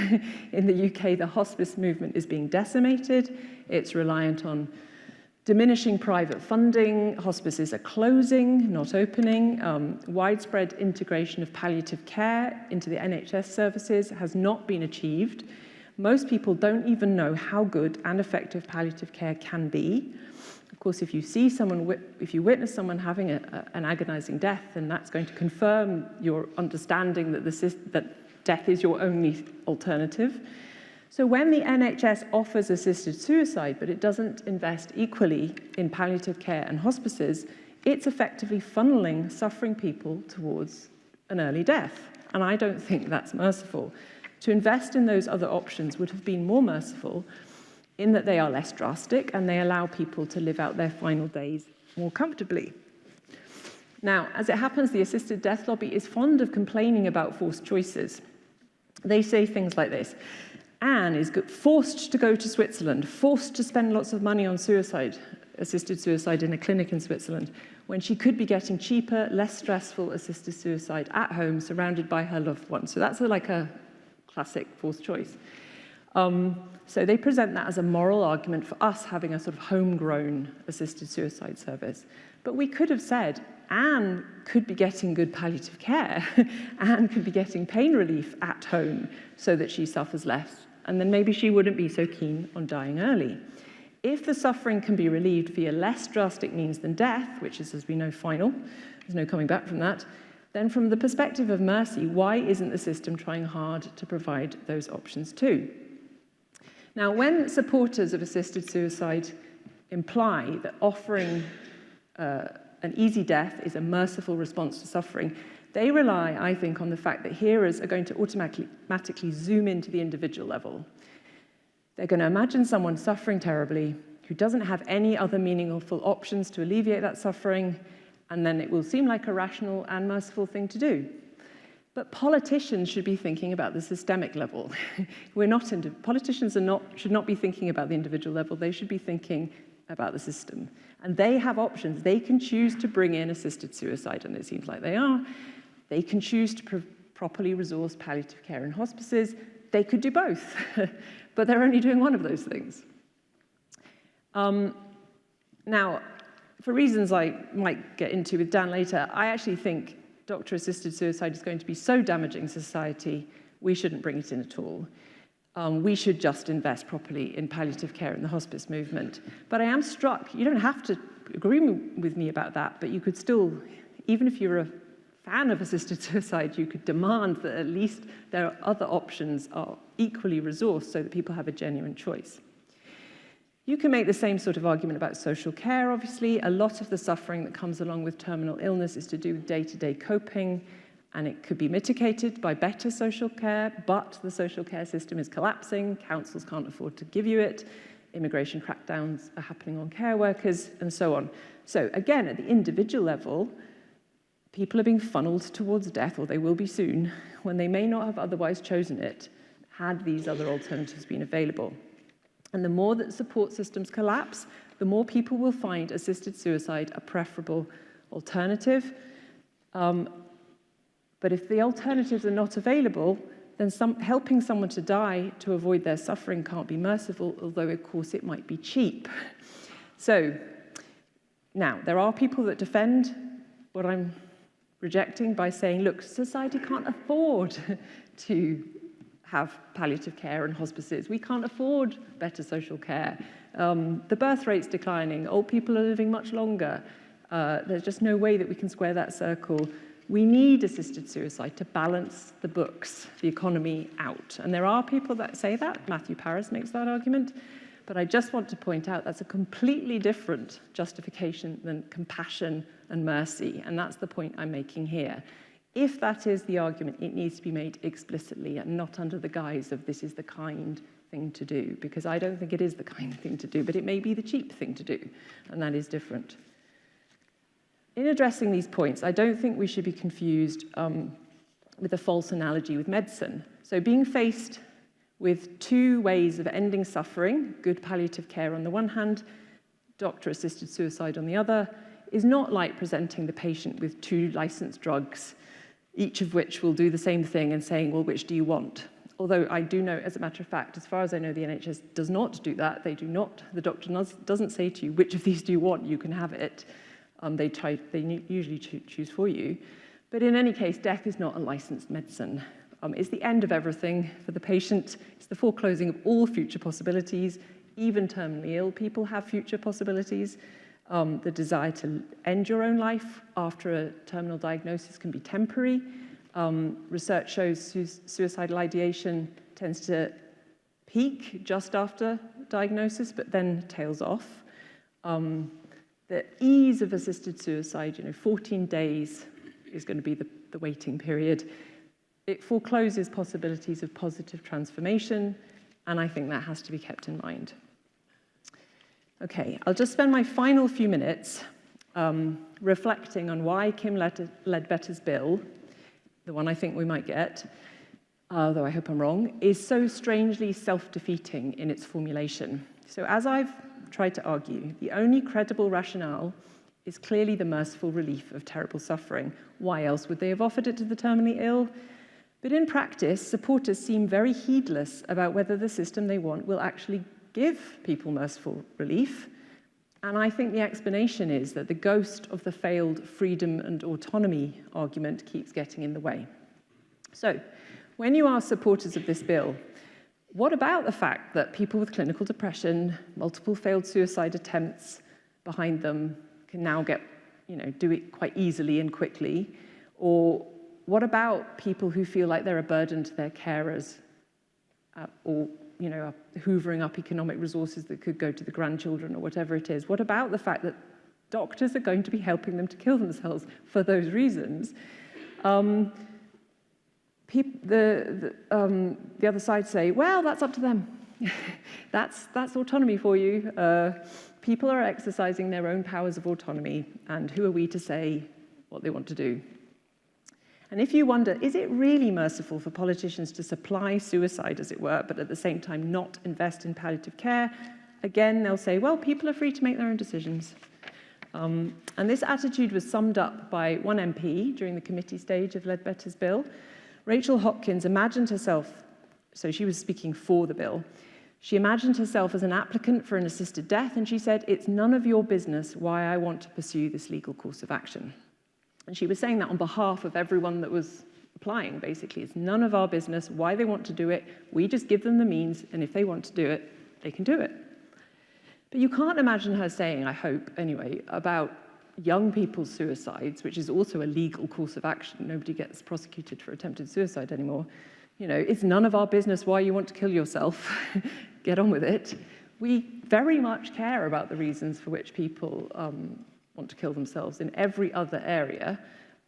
in the UK, the hospice movement is being decimated. It's reliant on diminishing private funding. Hospices are closing, not opening. Widespread integration of palliative care into the NHS services has not been achieved. Most people don't even know how good and effective palliative care can be. Of course, if you see someone, if you witness someone having an agonizing death, then that's going to confirm your understanding that death is your only alternative. So when the NHS offers assisted suicide, but it doesn't invest equally in palliative care and hospices, it's effectively funneling suffering people towards an early death. And I don't think that's merciful. To invest in those other options would have been more merciful, in that they are less drastic and they allow people to live out their final days more comfortably. Now, as it happens, the assisted death lobby is fond of complaining about forced choices. They say things like this: Anne is forced to go to Switzerland, forced to spend lots of money on assisted suicide in a clinic in Switzerland, when she could be getting cheaper, less stressful assisted suicide at home, surrounded by her loved ones. So that's like a classic forced choice. So they present that as a moral argument for us having a sort of homegrown assisted suicide service. But we could have said, Anne could be getting good palliative care. Anne could be getting pain relief at home so that she suffers less. And then maybe she wouldn't be so keen on dying early. If the suffering can be relieved via less drastic means than death, which is, as we know, final, there's no coming back from that, then from the perspective of mercy, why isn't the system trying hard to provide those options too? Now, when supporters of assisted suicide imply that offering an easy death is a merciful response to suffering, they rely, I think, on the fact that hearers are going to automatically zoom into the individual level. They're going to imagine someone suffering terribly who doesn't have any other meaningful options to alleviate that suffering, and then it will seem like a rational and merciful thing to do. But politicians should be thinking about the systemic level. Politicians should not be thinking about the individual level. They should be thinking about the system. And they have options. They can choose to bring in assisted suicide, and it seems like they are. They can choose to properly resource palliative care and hospices. They could do both, but they're only doing one of those things. Now, for reasons I might get into with Dan later, I actually think doctor-assisted suicide is going to be so damaging to society, we shouldn't bring it in at all. We should just invest properly in palliative care and the hospice movement. But I am struck, you don't have to agree with me about that, but you could still, even if you're a fan of assisted suicide, you could demand that at least there are other options are equally resourced so that people have a genuine choice. You can make the same sort of argument about social care, obviously. A lot of the suffering that comes along with terminal illness is to do with day-to-day coping, and it could be mitigated by better social care, but the social care system is collapsing. Councils can't afford to give you it. immigration crackdowns are happening on care workers, and so on. So again, at the individual level, people are being funneled towards death, or they will be soon, when they may not have otherwise chosen it, had these other alternatives been available. And the more that support systems collapse, the more people will find assisted suicide a preferable alternative. But if the alternatives are not available, then helping someone to die to avoid their suffering can't be merciful, although, of course, it might be cheap. So now, there are people that defend what I'm rejecting by saying, look, society can't afford to have palliative care and hospices. We can't afford better social care. The birth rate's declining. Old people are living much longer. There's just no way that we can square that circle. We need assisted suicide to balance the books, the economy out. And there are people that say that. Matthew Paris makes that argument. But I just want to point out that's a completely different justification than compassion and mercy. And that's the point I'm making here. If that is the argument, it needs to be made explicitly and not under the guise of this is the kind thing to do, because I don't think it is the kind thing to do, but it may be the cheap thing to do, and that is different. In addressing these points, I don't think we should be confused with a false analogy with medicine. So being faced with two ways of ending suffering, good palliative care on the one hand, doctor-assisted suicide on the other, is not like presenting the patient with two licensed drugs, each of which will do the same thing and saying, well, which do you want? Although I do know, as a matter of fact, as far as I know, the NHS does not do that. They do not. The doctor doesn't say to you, which of these do you want? You can have it. They usually choose for you. But in any case, death is not a licensed medicine. It's the end of everything for the patient. It's the foreclosing of all future possibilities. Even terminally ill people have future possibilities. The desire to end your own life after a terminal diagnosis can be temporary. Research shows suicidal ideation tends to peak just after diagnosis, but then tails off. The ease of assisted suicide, 14 days is going to be the waiting period. It forecloses possibilities of positive transformation, and I think that has to be kept in mind. Okay, I'll just spend my final few minutes reflecting on why Kim Ledbetter's bill, the one I think we might get, though I hope I'm wrong, is so strangely self-defeating in its formulation. So as I've tried to argue, the only credible rationale is clearly the merciful relief of terrible suffering. Why else would they have offered it to the terminally ill? But in practice, supporters seem very heedless about whether the system they want will actually give people merciful relief. And I think the explanation is that the ghost of the failed freedom and autonomy argument keeps getting in the way. So, when you ask supporters of this bill, what about the fact that people with clinical depression, multiple failed suicide attempts behind them can now do it quite easily and quickly? Or what about people who feel like they're a burden to their carers, or are hoovering up economic resources that could go to the grandchildren or whatever it is? What about the fact that doctors are going to be helping them to kill themselves for those reasons? The other side say, well, that's up to them. that's autonomy for you. People are exercising their own powers of autonomy, and who are we to say what they want to do? And if you wonder, is it really merciful for politicians to supply suicide, as it were, but at the same time not invest in palliative care? Again, they'll say, well, people are free to make their own decisions. And this attitude was summed up by one MP during the committee stage of Ledbetter's bill. Rachel Hopkins imagined herself, so she was speaking for the bill, she imagined herself as an applicant for an assisted death, and she said, it's none of your business why I want to pursue this legal course of action. And she was saying that on behalf of everyone that was applying, basically. It's none of our business why they want to do it. We just give them the means, and if they want to do it, they can do it. But you can't imagine her saying, I hope, anyway, about young people's suicides, which is also a legal course of action. Nobody gets prosecuted for attempted suicide anymore. It's none of our business why you want to kill yourself. Get on with it. We very much care about the reasons for which people want to kill themselves in every other area,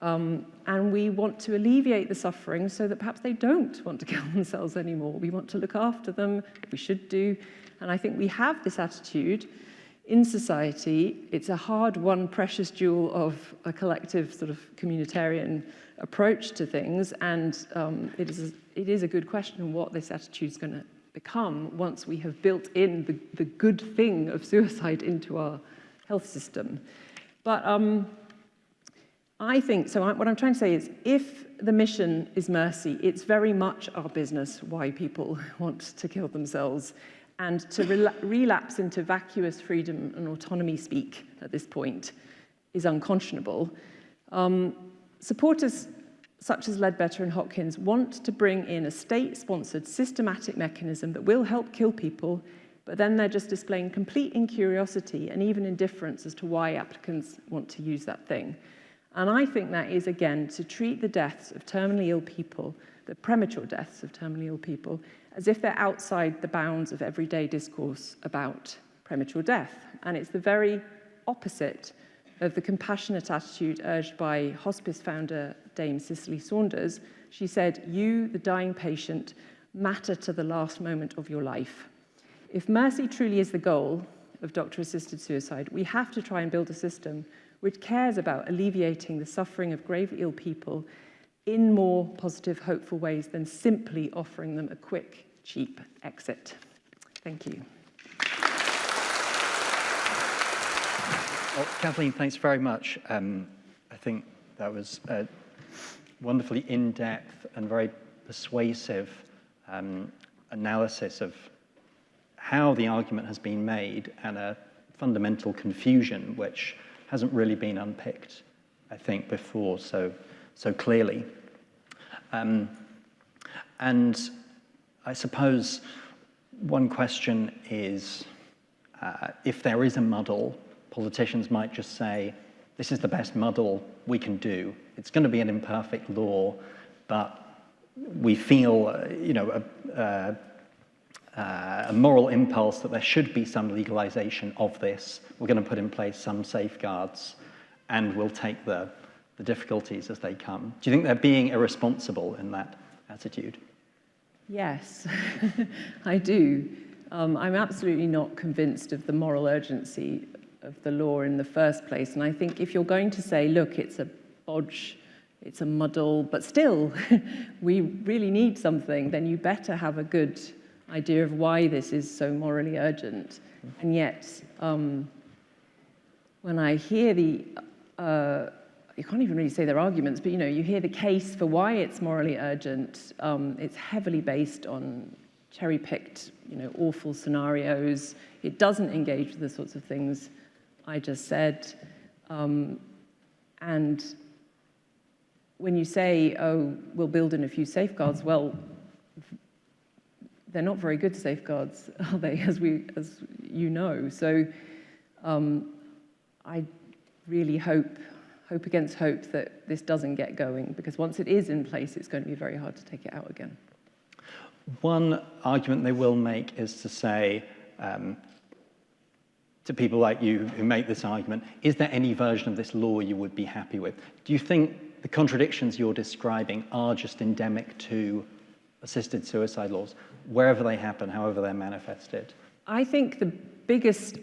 and we want to alleviate the suffering so that perhaps they don't want to kill themselves anymore. We want to look after them, we should do, And I think we have this attitude in society. It's a hard-won precious jewel of a collective sort of communitarian approach to things, and it is a good question what this attitude is going to become once we have built in the good thing of suicide into our health system. But I think, so what I'm trying to say is, if the mission is mercy, it's very much our business why people want to kill themselves. And to relapse into vacuous freedom and autonomy speak at this point is unconscionable. Supporters such as Ledbetter and Hopkins want to bring in a state-sponsored systematic mechanism that will help kill people, but then they're just displaying complete incuriosity and even indifference as to why applicants want to use that thing. And I think that is, again, to treat the deaths of terminally ill people, the premature deaths of terminally ill people, as if they're outside the bounds of everyday discourse about premature death. And it's the very opposite of the compassionate attitude urged by hospice founder Dame Cicely Saunders. She said, "You, the dying patient, matter to the last moment of your life." If mercy truly is the goal of doctor-assisted suicide, we have to try and build a system which cares about alleviating the suffering of gravely ill people in more positive, hopeful ways than simply offering them a quick, cheap exit. Thank you. Well, Kathleen, thanks very much. I think that was a wonderfully in-depth and very persuasive analysis of how the argument has been made and a fundamental confusion which hasn't really been unpicked, I think, before so clearly. And I suppose one question is, if there is a muddle, politicians might just say, this is the best muddle we can do. It's going to be an imperfect law, but we feel, a moral impulse that there should be some legalization of this. We're going to put in place some safeguards, and we'll take the difficulties as they come. Do you think they're being irresponsible in that attitude? Yes, I do. I'm absolutely not convinced of the moral urgency of the law in the first place. And I think if you're going to say, look, it's a bodge, it's a muddle, but still, we really need something, then you better have a good idea of why this is so morally urgent. And yet, when I hear you can't even really say their arguments, but you hear the case for why it's morally urgent. It's heavily based on cherry-picked, awful scenarios. It doesn't engage with the sorts of things I just said. And when you say, oh, we'll build in a few safeguards, well, they're not very good safeguards, are they, as you know? So I really hope against hope that this doesn't get going, because once it is in place, it's going to be very hard to take it out again. One argument they will make is to say to people like you who make this argument, is there any version of this law you would be happy with? Do you think the contradictions you're describing are just endemic to assisted suicide laws, wherever they happen, however they're manifested? I think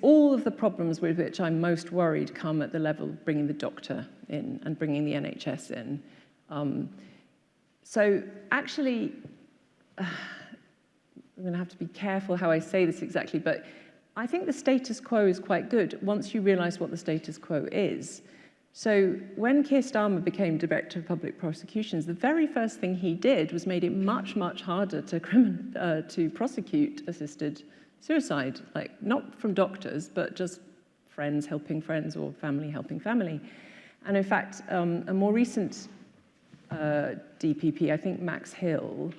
all of the problems with which I'm most worried come at the level of bringing the doctor in and bringing the NHS in. So actually, I'm going to have to be careful how I say this exactly, but I think the status quo is quite good once you realize what the status quo is. So when Keir Starmer became Director of Public Prosecutions, the very first thing he did was made it much, much harder to prosecute assisted suicide, like not from doctors, but just friends helping friends or family helping family. And in fact, a more recent DPP, I think Max Hill,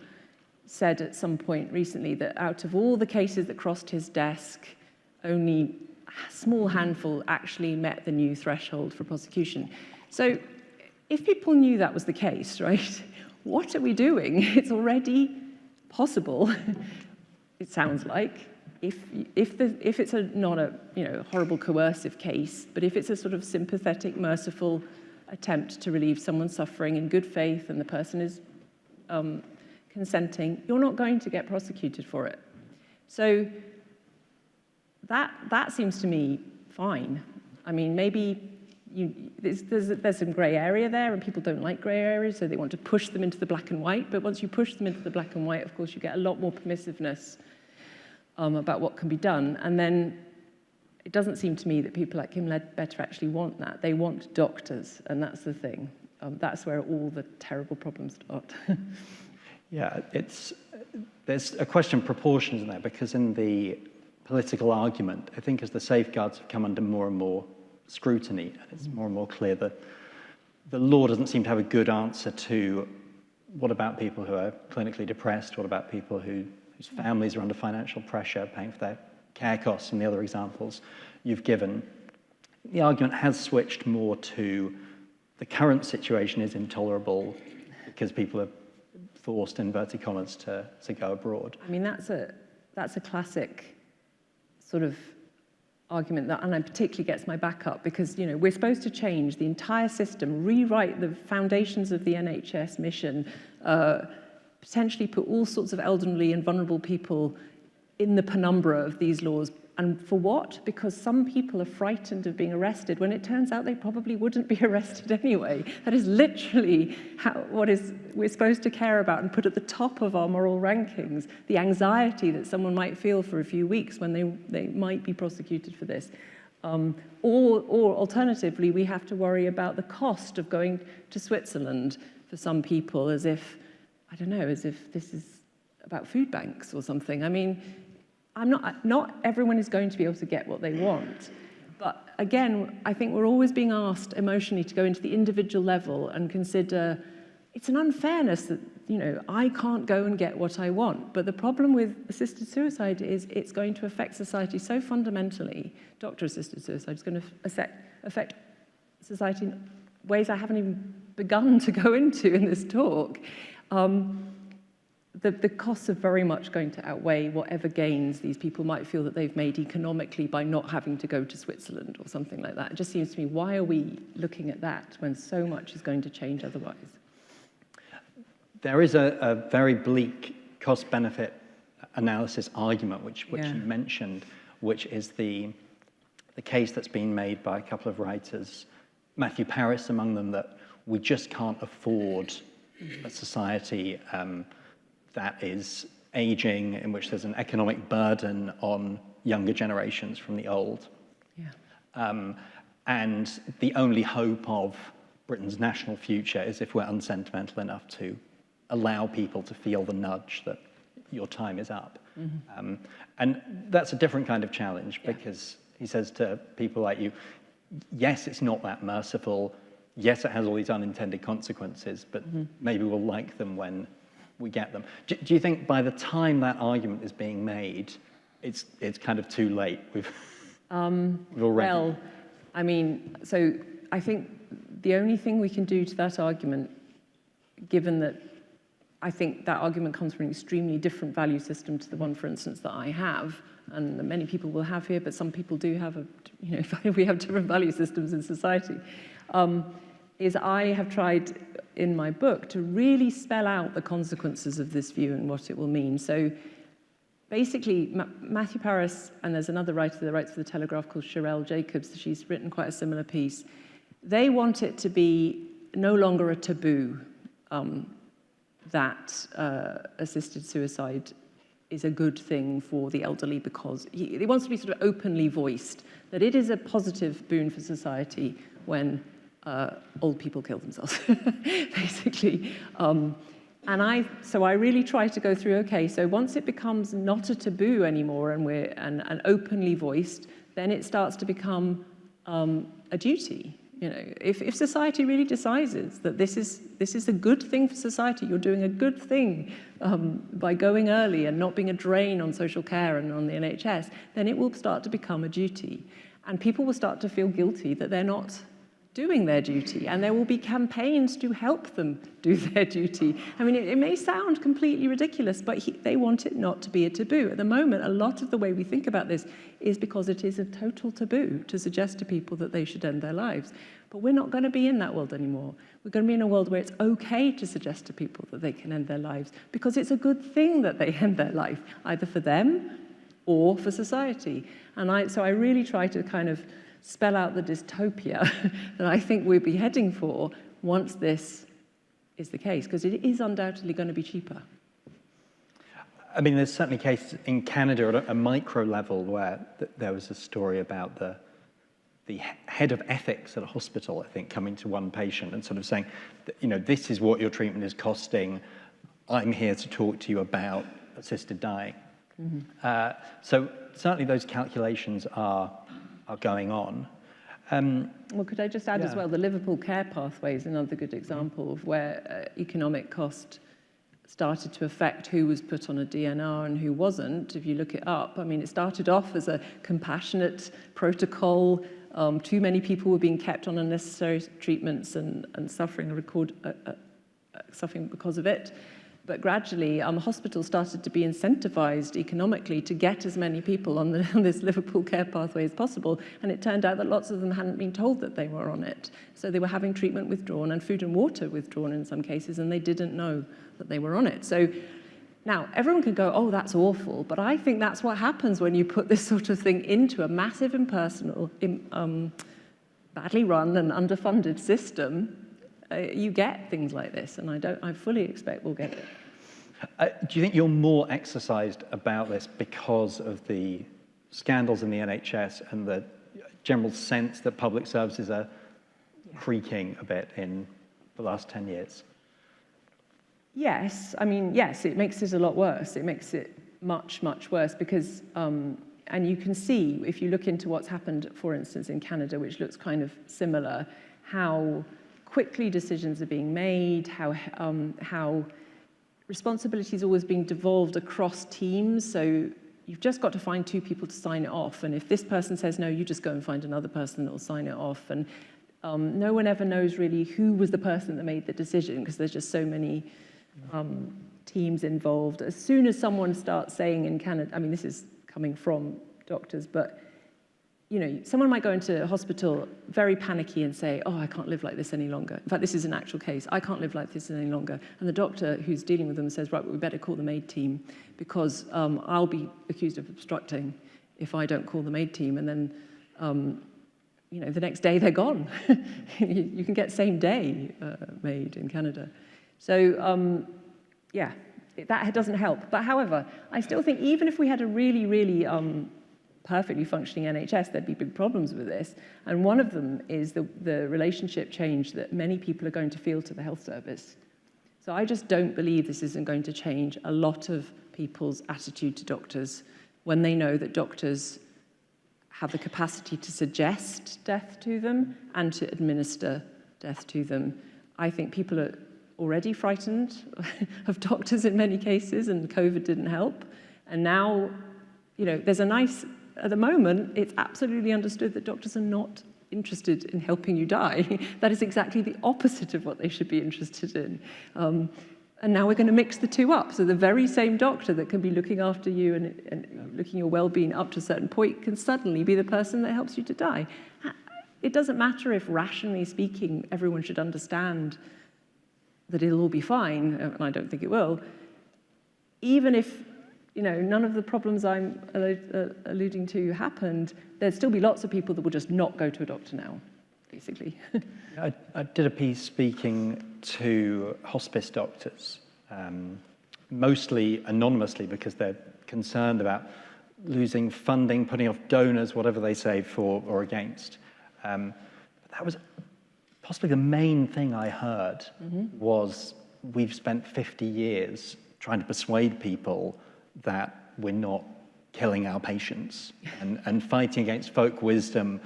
said at some point recently that out of all the cases that crossed his desk, only a small handful actually met the new threshold for prosecution. So if people knew that was the case, right, what are we doing? It's already possible, it sounds like, if it's not a horrible coercive case, but if it's a sort of sympathetic, merciful attempt to relieve someone's suffering in good faith and the person is consenting, you're not going to get prosecuted for it. So that seems to me fine. I mean, maybe there's some grey area there, and people don't like grey areas, so they want to push them into the black and white. But once you push them into the black and white, of course, you get a lot more permissiveness about what can be done. And then it doesn't seem to me that people like Kim Ledbetter actually want that. They want doctors, and that's the thing. That's where all the terrible problems start. Yeah, there's a question of proportions in there, because in the political argument, I think as the safeguards have come under more and more scrutiny, and it's more and more clear that the law doesn't seem to have a good answer to what about people who are clinically depressed, what about people whose families are under financial pressure, paying for their care costs, and the other examples you've given. The argument has switched more to the current situation is intolerable because people are forced, inverted commas, to go abroad. I mean, that's a classic sort of argument that, and it particularly gets my back up, because, you know, we're supposed to change the entire system, rewrite the foundations of the NHS mission, potentially put all sorts of elderly and vulnerable people in the penumbra of these laws. And for what? Because some people are frightened of being arrested, when it turns out they probably wouldn't be arrested anyway. That is literally we're supposed to care about and put at the top of our moral rankings, the anxiety that someone might feel for a few weeks when they might be prosecuted for this. Or alternatively, we have to worry about the cost of going to Switzerland for some people, as if, I don't know, as if this is about food banks or something. I mean, not everyone is going to be able to get what they want. But again, I think we're always being asked emotionally to go into the individual level and consider it's an unfairness that, you know, I can't go and get what I want. But the problem with assisted suicide is it's going to affect society so fundamentally. Doctor-assisted suicide is going to affect society in ways I haven't even begun to go into in this talk. The costs are very much going to outweigh whatever gains these people might feel that they've made economically by not having to go to Switzerland or something like that. It just seems to me, why are we looking at that when so much is going to change otherwise? There is a very bleak cost-benefit analysis argument, which you mentioned, which is the case that's been made by a couple of writers, Matthew Paris among them, that we just can't afford a society that is aging, in which there's an economic burden on younger generations from the old. Yeah. And the only hope of Britain's national future is if we're unsentimental enough to allow people to feel the nudge that your time is up. Mm-hmm. And that's a different kind of challenge, because he says to people like you, yes, it's not that merciful, yes, it has all these unintended consequences, but maybe we'll like them when we get them. Do you think by the time that argument is being made, it's kind of too late? We've already... Well, I mean, so I think the only thing we can do to that argument, given that I think that argument comes from an extremely different value system to the one, for instance, that I have, and that many people will have here, but some people do have we have different value systems in society, is I have tried in my book to really spell out the consequences of this view and what it will mean. So basically, Matthew Paris, and there's another writer that writes for The Telegraph called Sherelle Jacobs, she's written quite a similar piece. They want it to be no longer a taboo that assisted suicide is a good thing for the elderly, because he wants to be sort of openly voiced, that it is a positive boon for society when old people kill themselves, basically. So I really try to go through, okay, so once it becomes not a taboo anymore and openly voiced, then it starts to become a duty. You know, if society really decides that this is a good thing for society, you're doing a good thing by going early and not being a drain on social care and on the NHS, then it will start to become a duty. And people will start to feel guilty that they're not doing their duty, and there will be campaigns to help them do their duty. I mean, it may sound completely ridiculous, but they want it not to be a taboo. At the moment, a lot of the way we think about this is because it is a total taboo to suggest to people that they should end their lives. But we're not going to be in that world anymore. We're going to be in a world where it's okay to suggest to people that they can end their lives, because it's a good thing that they end their life, either for them or for society. And so I really try to kind of spell out the dystopia that I think we'll be heading for once this is the case, because it is undoubtedly going to be cheaper. I mean, there's certainly cases in Canada at a micro level where there was a story about the head of ethics at a hospital, I think, coming to one patient and sort of saying, you know, this is what your treatment is costing. I'm here to talk to you about assisted dying. Mm-hmm. So certainly those calculations are going on. Well, could I just add as well, the Liverpool care pathway is another good example of where economic cost started to affect who was put on a DNR and who wasn't. If you look it up, I mean, it started off as a compassionate protocol. Too many people were being kept on unnecessary treatments and suffering because of it. But gradually, hospitals started to be incentivized economically to get as many people on this Liverpool care pathway as possible. And it turned out that lots of them hadn't been told that they were on it. So they were having treatment withdrawn and food and water withdrawn in some cases, and they didn't know that they were on it. So now, everyone can go, oh, that's awful. But I think that's what happens when you put this sort of thing into a massive, impersonal, badly run and underfunded system. You get things like this, and I fully expect we'll get it. Do you think you're more exercised about this because of the scandals in the NHS and the general sense that public services are creaking a bit in the last 10 years? Yes, I mean, yes, it makes it a lot worse. It makes it much, much worse because, and you can see, if you look into what's happened, for instance, in Canada, which looks kind of similar, how quickly decisions are being made, how responsibility is always being devolved across teams. So you've just got to find two people to sign it off. And if this person says no, you just go and find another person that will sign it off. And no one ever knows really who was the person that made the decision because there's just so many teams involved. As soon as someone starts saying in Canada, I mean, this is coming from doctors, but you know, someone might go into a hospital very panicky and say, oh, I can't live like this any longer. In fact, this is an actual case. I can't live like this any longer. And the doctor who's dealing with them says, right, well, we better call the MAID team because I'll be accused of obstructing if I don't call the MAID team. And then, you know, the next day they're gone. You can get same day MAID in Canada. So, yeah, that doesn't help. But however, I still think even if we had a really, really perfectly functioning NHS, there'd be big problems with this. And one of them is the relationship change that many people are going to feel to the health service. So I just don't believe this isn't going to change a lot of people's attitude to doctors when they know that doctors have the capacity to suggest death to them and to administer death to them. I think people are already frightened of doctors in many cases, and COVID didn't help. And now, you know, there's a nice, at the moment, it's absolutely understood that doctors are not interested in helping you die. That is exactly the opposite of what they should be interested in. And now we're going to mix the two up. So the very same doctor that can be looking after you and looking your well-being up to a certain point can suddenly be the person that helps you to die. It doesn't matter if, rationally speaking, everyone should understand that it'll all be fine, and I don't think it will. Even if, you know, none of the problems I'm alluding to happened, there'd still be lots of people that will just not go to a doctor now, basically. I did a piece speaking to hospice doctors, mostly anonymously because they're concerned about losing funding, putting off donors, whatever they say, for or against. But that was possibly the main thing I heard was we've spent 50 years trying to persuade people that we're not killing our patients and fighting against folk wisdom,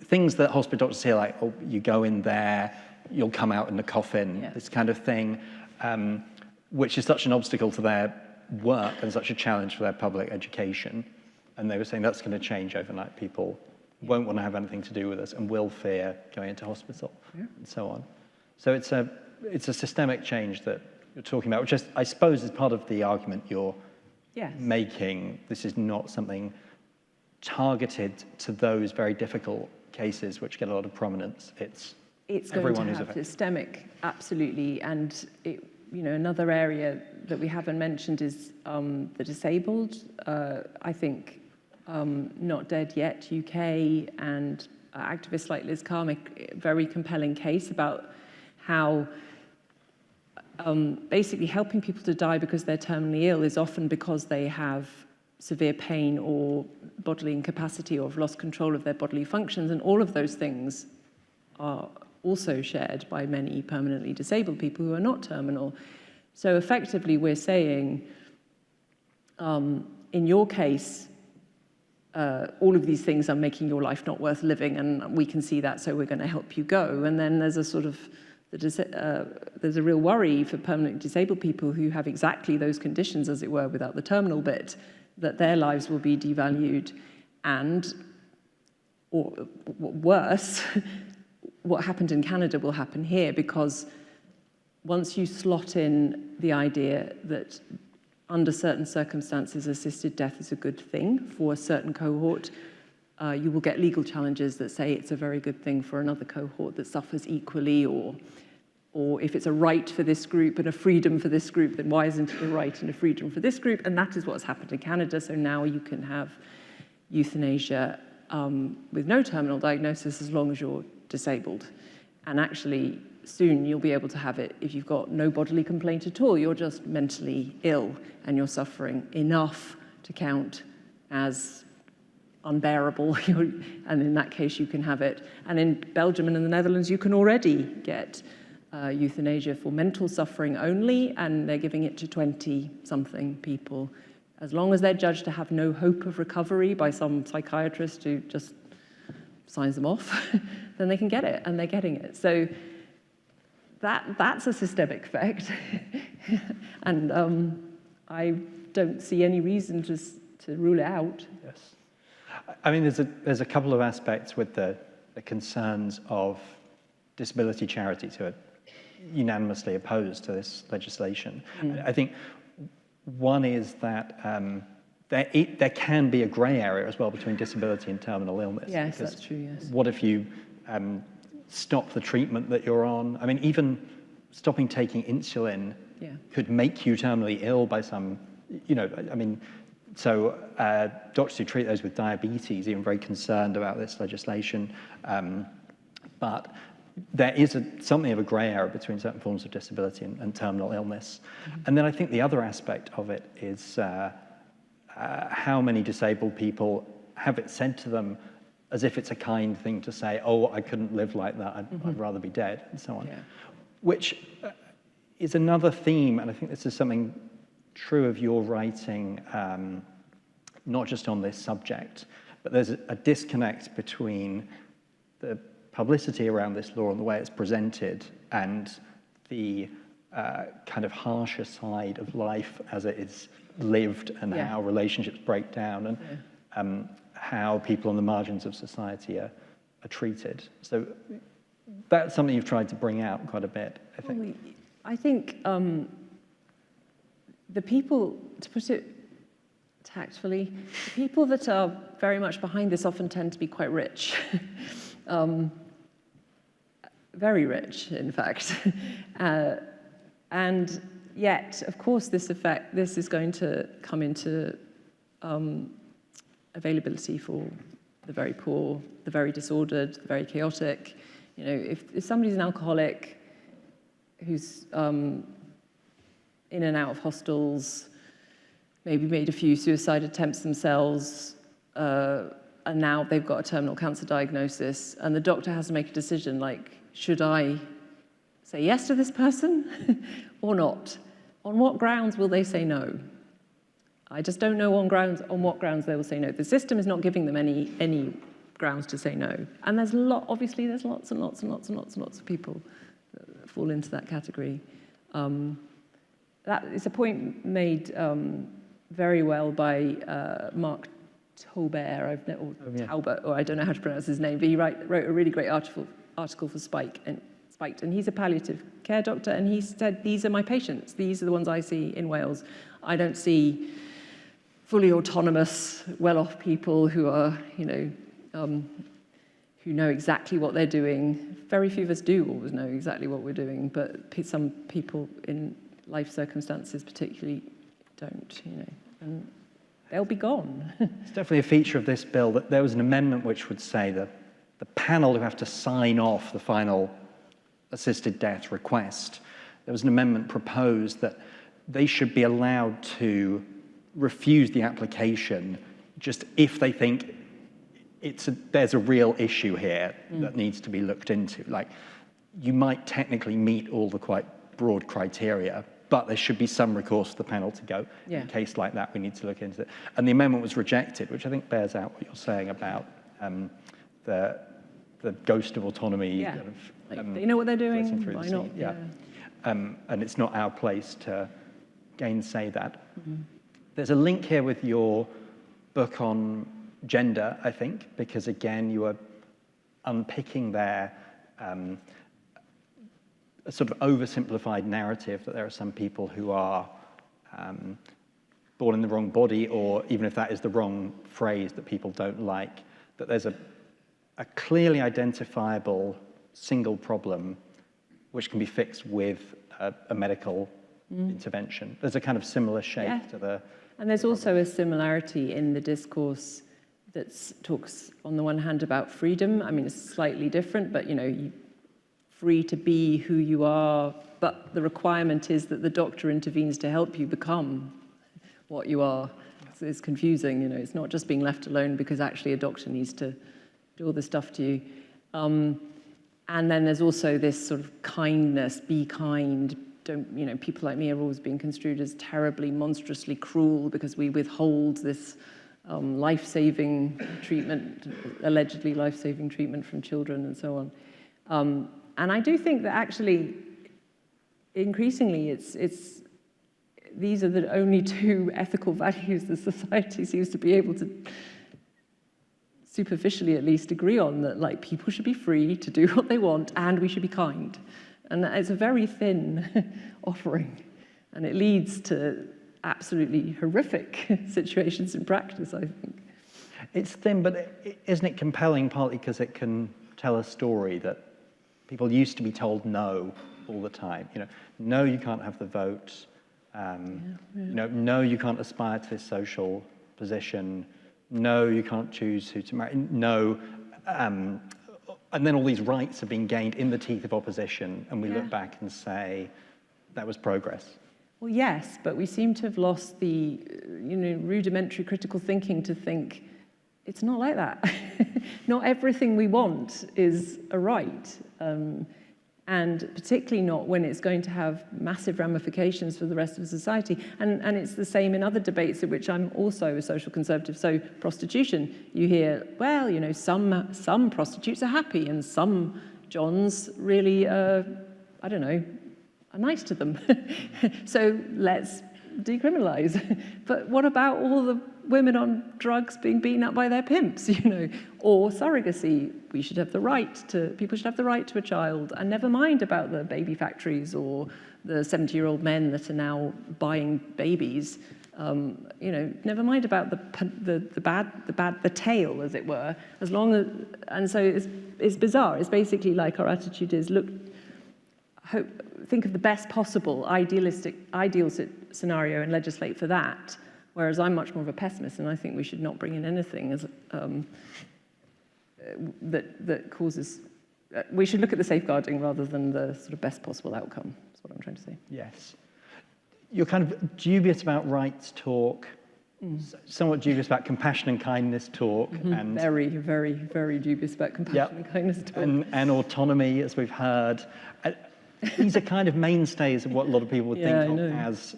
things that hospital doctors say like, oh, you go in there, you'll come out in a coffin, this kind of thing, which is such an obstacle to their work and such a challenge for their public education. And they were saying that's going to change overnight. People won't want to have anything to do with us and will fear going into hospital and so on. So it's a systemic change that you're talking about, which I suppose is part of the argument you're making. This is not something targeted to those very difficult cases which get a lot of prominence. It's going to have systemic, absolutely. And another area that we haven't mentioned is the disabled. I think Not Dead Yet UK and activists like Liz Carr make a very compelling case about how basically helping people to die because they're terminally ill is often because they have severe pain or bodily incapacity or have lost control of their bodily functions, and all of those things are also shared by many permanently disabled people who are not terminal. So effectively we're saying, in your case, all of these things are making your life not worth living, and we can see that, so we're going to help you go. And then there's a sort of, there's a real worry for permanently disabled people who have exactly those conditions, as it were, without the terminal bit, that their lives will be devalued, and, or worse, what happened in Canada will happen here, because once you slot in the idea that under certain circumstances, assisted death is a good thing for a certain cohort, you will get legal challenges that say it's a very good thing for another cohort that suffers equally, or if it's a right for this group and a freedom for this group, then why isn't it a right and a freedom for this group? And that is what's happened in Canada. So now you can have euthanasia with no terminal diagnosis as long as you're disabled. And actually, soon you'll be able to have it if you've got no bodily complaint at all. You're just mentally ill and you're suffering enough to count as unbearable, and in that case you can have it. And in Belgium and in the Netherlands you can already get euthanasia for mental suffering only, and they're giving it to 20-something people. As long as they're judged to have no hope of recovery by some psychiatrist who just signs them off, then they can get it, and they're getting it. So that's a systemic effect. And I don't see any reason to rule it out. Yes. I mean, there's a couple of aspects with the concerns of disability charities who are unanimously opposed to this legislation. I think one is that there can be a grey area as well between disability and terminal illness. Yes, that's true, yes. What if you stop the treatment that you're on? I mean, even stopping taking insulin could make you terminally ill by some, I mean, so doctors who treat those with diabetes are even very concerned about this legislation. But there is something of a grey area between certain forms of disability and terminal illness. And then I think the other aspect of it is how many disabled people have it said to them as if it's a kind thing to say, oh, I couldn't live like that, I'd rather be dead, and so on. Yeah. Which is another theme, and I think this is something true of your writing, not just on this subject, but there's a disconnect between the publicity around this law and the way it's presented and the kind of harsher side of life as it is lived, and how relationships break down, and how people on the margins of society are treated. So that's something you've tried to bring out quite a bit, I think. Well, I think the people, to put it tactfully, the people that are very much behind this often tend to be quite rich. Very rich, in fact. And yet, of course, this is going to come into availability for the very poor, the very disordered, the very chaotic. If somebody's an alcoholic who's in and out of hostels, maybe made a few suicide attempts themselves, and now they've got a terminal cancer diagnosis, and the doctor has to make a decision like, should I say yes to this person or not? On what grounds will they say no? I just don't know on what grounds they will say no. The system is not giving them any grounds to say no. And obviously there's lots and lots and lots and lots and lots of people that fall into that category. That is a point made very well by Mark Taubert, Talbot, or I don't know how to pronounce his name, but he wrote a really great article for Spiked, and he's a palliative care doctor, and he said, these are my patients, these are the ones I see in Wales. I don't see fully autonomous, well-off people who are, who know exactly what they're doing. Very few of us do always know exactly what we're doing, but some people in life circumstances particularly don't, And they'll be gone. It's definitely a feature of this bill that there was an amendment which would say that the panel who have to sign off the final assisted death request, there was an amendment proposed that they should be allowed to refuse the application just if they think there's a real issue here that needs to be looked into. Like, you might technically meet all the quite broad criteria, but there should be some recourse for the panel to go, in a case like that, we need to look into it. And the amendment was rejected, which I think bears out what you're saying about the ghost of autonomy. Yeah, kind of, they know what they're doing, why not? Yeah. And it's not our place to gainsay that. There's a link here with your book on gender, I think, because again, you are unpicking there a sort of oversimplified narrative that there are some people who are born in the wrong body, or even if that is the wrong phrase that people don't like, that there's a clearly identifiable single problem which can be fixed with a medical intervention. There's a kind of similar shape to the... And there's also a similarity in the discourse that talks, on the one hand, about freedom. I mean, it's slightly different, but, you know, you're free to be who you are, but the requirement is that the doctor intervenes to help you become what you are. So it's confusing, you know, it's not just being left alone because actually a doctor needs to do all this stuff to you. And then there's also this sort of kindness, be kind. Don't, you know, people like me are always being construed as terribly, monstrously cruel because we withhold this life-saving treatment, allegedly life-saving treatment from children and so on. And I do think that actually, increasingly, these are the only two ethical values the society seems to be able to superficially at least agree on, that like people should be free to do what they want and we should be kind. And it's a very thin offering, and it leads to absolutely horrific situations in practice, I think. It's thin, but isn't it compelling partly because it can tell a story that people used to be told no all the time? You know, no, you can't have the vote. You know, no, you can't aspire to this social position. No, you can't choose who to marry. No, and then all these rights have been gained in the teeth of opposition, and we look back and say, that was progress. Well, yes, but we seem to have lost the, you know, rudimentary critical thinking to think it's not like that. Not everything we want is a right, and particularly not when it's going to have massive ramifications for the rest of society. And it's the same in other debates at which I'm also a social conservative. So prostitution, you hear, well, you know, some prostitutes are happy and some Johns really, I don't know, are nice to them. So let's decriminalize. But what about all the women on drugs being beaten up by their pimps, you know? Or surrogacy, people should have the right to a child, and never mind about the baby factories or the 70-year-old men that are now buying babies. You know, never mind about the tail, as it were. As long as, and so it's bizarre. It's basically like our attitude is, look, think of the best possible ideal scenario and legislate for that. Whereas I'm much more of a pessimist, and I think we should not bring in anything as that causes. We should look at the safeguarding rather than the sort of best possible outcome. That's what I'm trying to say. Yes, you're kind of dubious about rights talk, somewhat dubious about compassion and kindness talk, and very, very, very dubious about compassion and kindness talk, and autonomy, as we've heard. These are kind of mainstays of what a lot of people would think of as,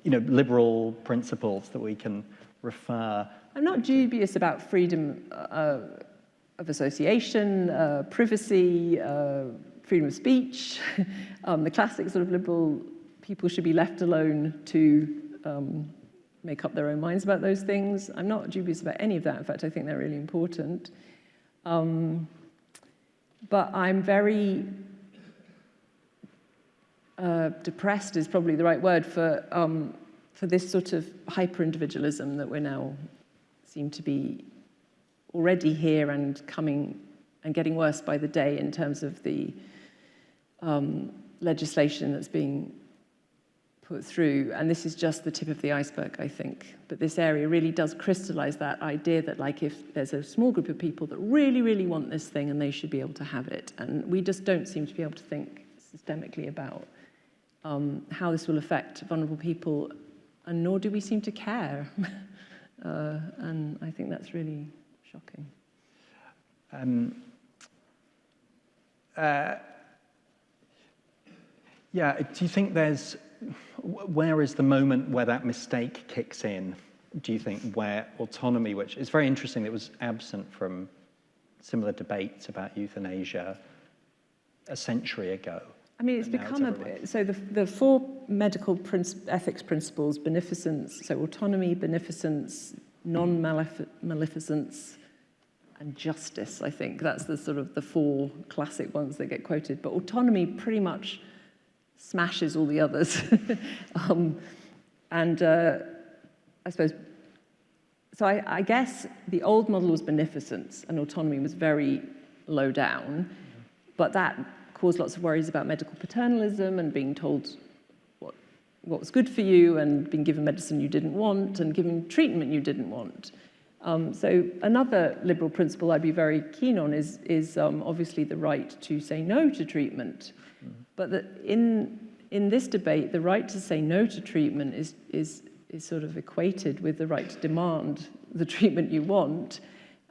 you know, liberal principles that we can refer. I'm not dubious about freedom of association, privacy, freedom of speech. The classic sort of liberal people should be left alone to make up their own minds about those things. I'm not dubious about any of that. In fact, I think they're really important. But I'm very depressed is probably the right word for this sort of hyper-individualism that we now seem to be already here and coming and getting worse by the day in terms of the legislation that's being put through, and this is just the tip of the iceberg, I think, but this area really does crystallize that idea that, like, if there's a small group of people that really, really want this thing, and they should be able to have it, and we just don't seem to be able to think systemically about how this will affect vulnerable people, and nor do we seem to care. And I think that's really shocking. Yeah, do you think where is the moment where that mistake kicks in, do you think, where autonomy, which is very interesting, it was absent from similar debates about euthanasia a century ago? I mean, it's become so the four medical ethics principles, beneficence, so autonomy, beneficence, non-maleficence, and justice, I think. That's the sort of the four classic ones that get quoted. But autonomy pretty much smashes all the others. I suppose, so I guess the old model was beneficence and autonomy was very low down, but that caused lots of worries about medical paternalism and being told what was good for you and being given medicine you didn't want and given treatment you didn't want. So another liberal principle I'd be very keen on is obviously the right to say no to treatment. But in this debate, the right to say no to treatment is sort of equated with the right to demand the treatment you want.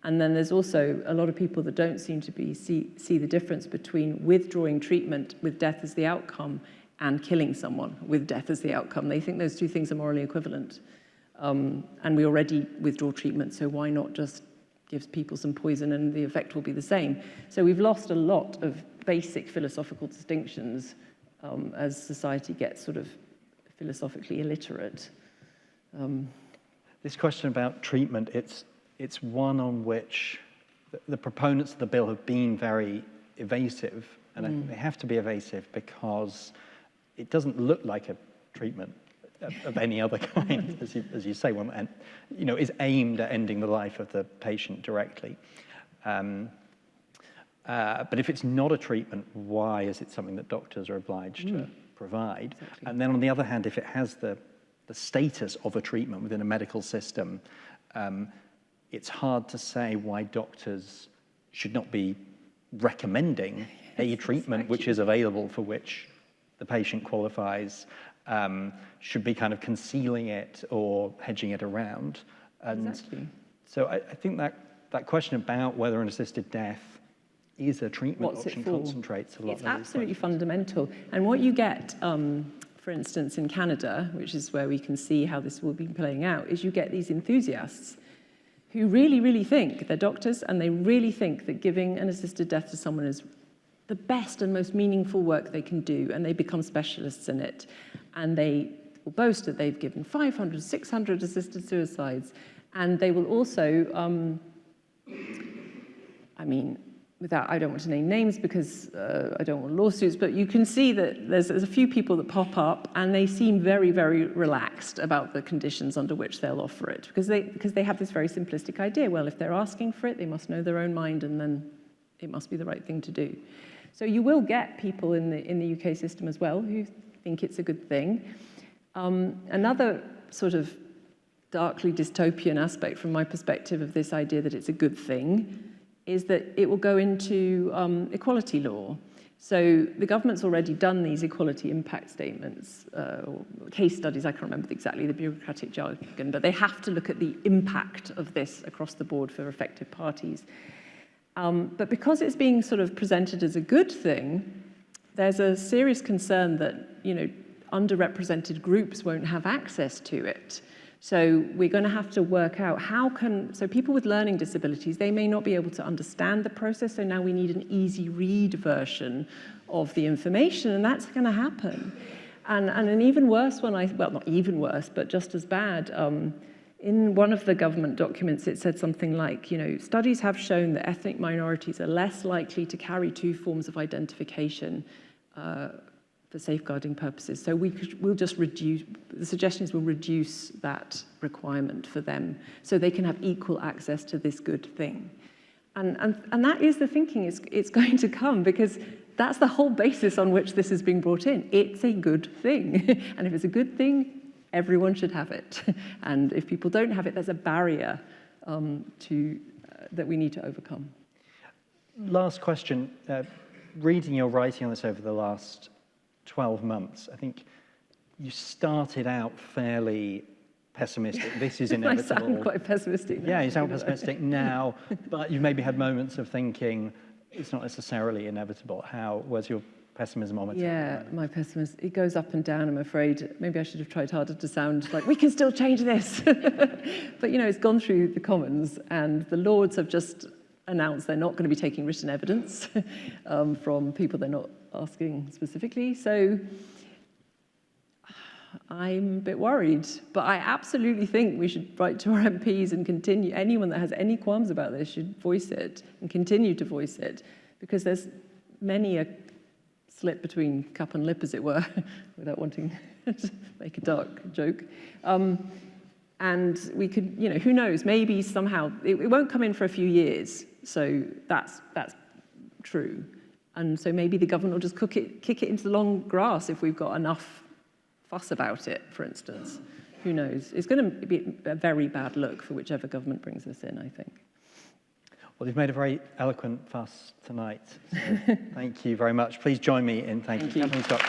And then there's also a lot of people that don't seem to see the difference between withdrawing treatment with death as the outcome and killing someone with death as the outcome. They think those two things are morally equivalent. And we already withdraw treatment, so why not just give people some poison and the effect will be the same? So we've lost a lot of basic philosophical distinctions as society gets sort of philosophically illiterate. This question about treatment, it's one on which the proponents of the bill have been very evasive, and I think they have to be evasive because it doesn't look like a treatment of any other kind, as you say, one is aimed at ending the life of the patient directly. But if it's not a treatment, why is it something that doctors are obliged to provide? Exactly. And then on the other hand, if it has the status of a treatment within a medical system, it's hard to say why doctors should not be recommending a treatment which is available for which the patient qualifies, should be kind of concealing it or hedging it around. And exactly. So I think that question about whether an assisted death is a treatment option concentrates a lot. It's absolutely fundamental. And what you get, for instance, in Canada, which is where we can see how this will be playing out, is you get these enthusiasts who really, really think, they're doctors, and they really think that giving an assisted death to someone is the best and most meaningful work they can do, and they become specialists in it. And they will boast that they've given 500, 600 assisted suicides. And they will also, I don't want to name names because I don't want lawsuits, but you can see that there's a few people that pop up and they seem very, very relaxed about the conditions under which they'll offer it because they have this very simplistic idea. Well, if they're asking for it, they must know their own mind and then it must be the right thing to do. So you will get people in the UK system as well who think it's a good thing. Another sort of darkly dystopian aspect from my perspective of this idea that it's a good thing is that it will go into equality law. So the government's already done these equality impact statements, or case studies, I can't remember exactly the bureaucratic jargon, but they have to look at the impact of this across the board for affected parties. But because it's being sort of presented as a good thing, there's a serious concern that, underrepresented groups won't have access to it. So we're going to have to work out so people with learning disabilities, they may not be able to understand the process, so now we need an easy read version of the information, and that's going to happen. And an even worse one, well, not even worse, but just as bad, in one of the government documents, it said something like, studies have shown that ethnic minorities are less likely to carry two forms of identification for safeguarding purposes. So we'll just reduce, the suggestion is we'll reduce that requirement for them so they can have equal access to this good thing. And that is the thinking, it's going to come, because that's the whole basis on which this is being brought in. It's a good thing. And if it's a good thing, everyone should have it. And if people don't have it, there's a barrier that we need to overcome. Last question. Reading your writing on this over the last 12 months, I think you started out fairly pessimistic. This is inevitable. I sound quite pessimistic now. Yeah, you sound pessimistic now, but you've maybe had moments of thinking it's not necessarily inevitable. Where's your pessimism on it? Yeah, my pessimism, it goes up and down, I'm afraid. Maybe I should have tried harder to sound like, we can still change this. But, it's gone through the Commons, and the Lords have just announced they're not going to be taking written evidence from people they're not asking specifically. So I'm a bit worried, but I absolutely think we should write to our MPs and continue. Anyone that has any qualms about this should voice it and continue to voice it, because there's many a slip between cup and lip, as it were, without wanting to make a dark joke. And we could, who knows, maybe somehow, it won't come in for a few years, so that's true. And so maybe the government will just kick it into the long grass if we've got enough fuss about it, for instance. Who knows? It's going to be a very bad look for whichever government brings this in, I think. Well, you've made a very eloquent fuss tonight, so thank you very much. Please join me in thanking Kathleen Scott.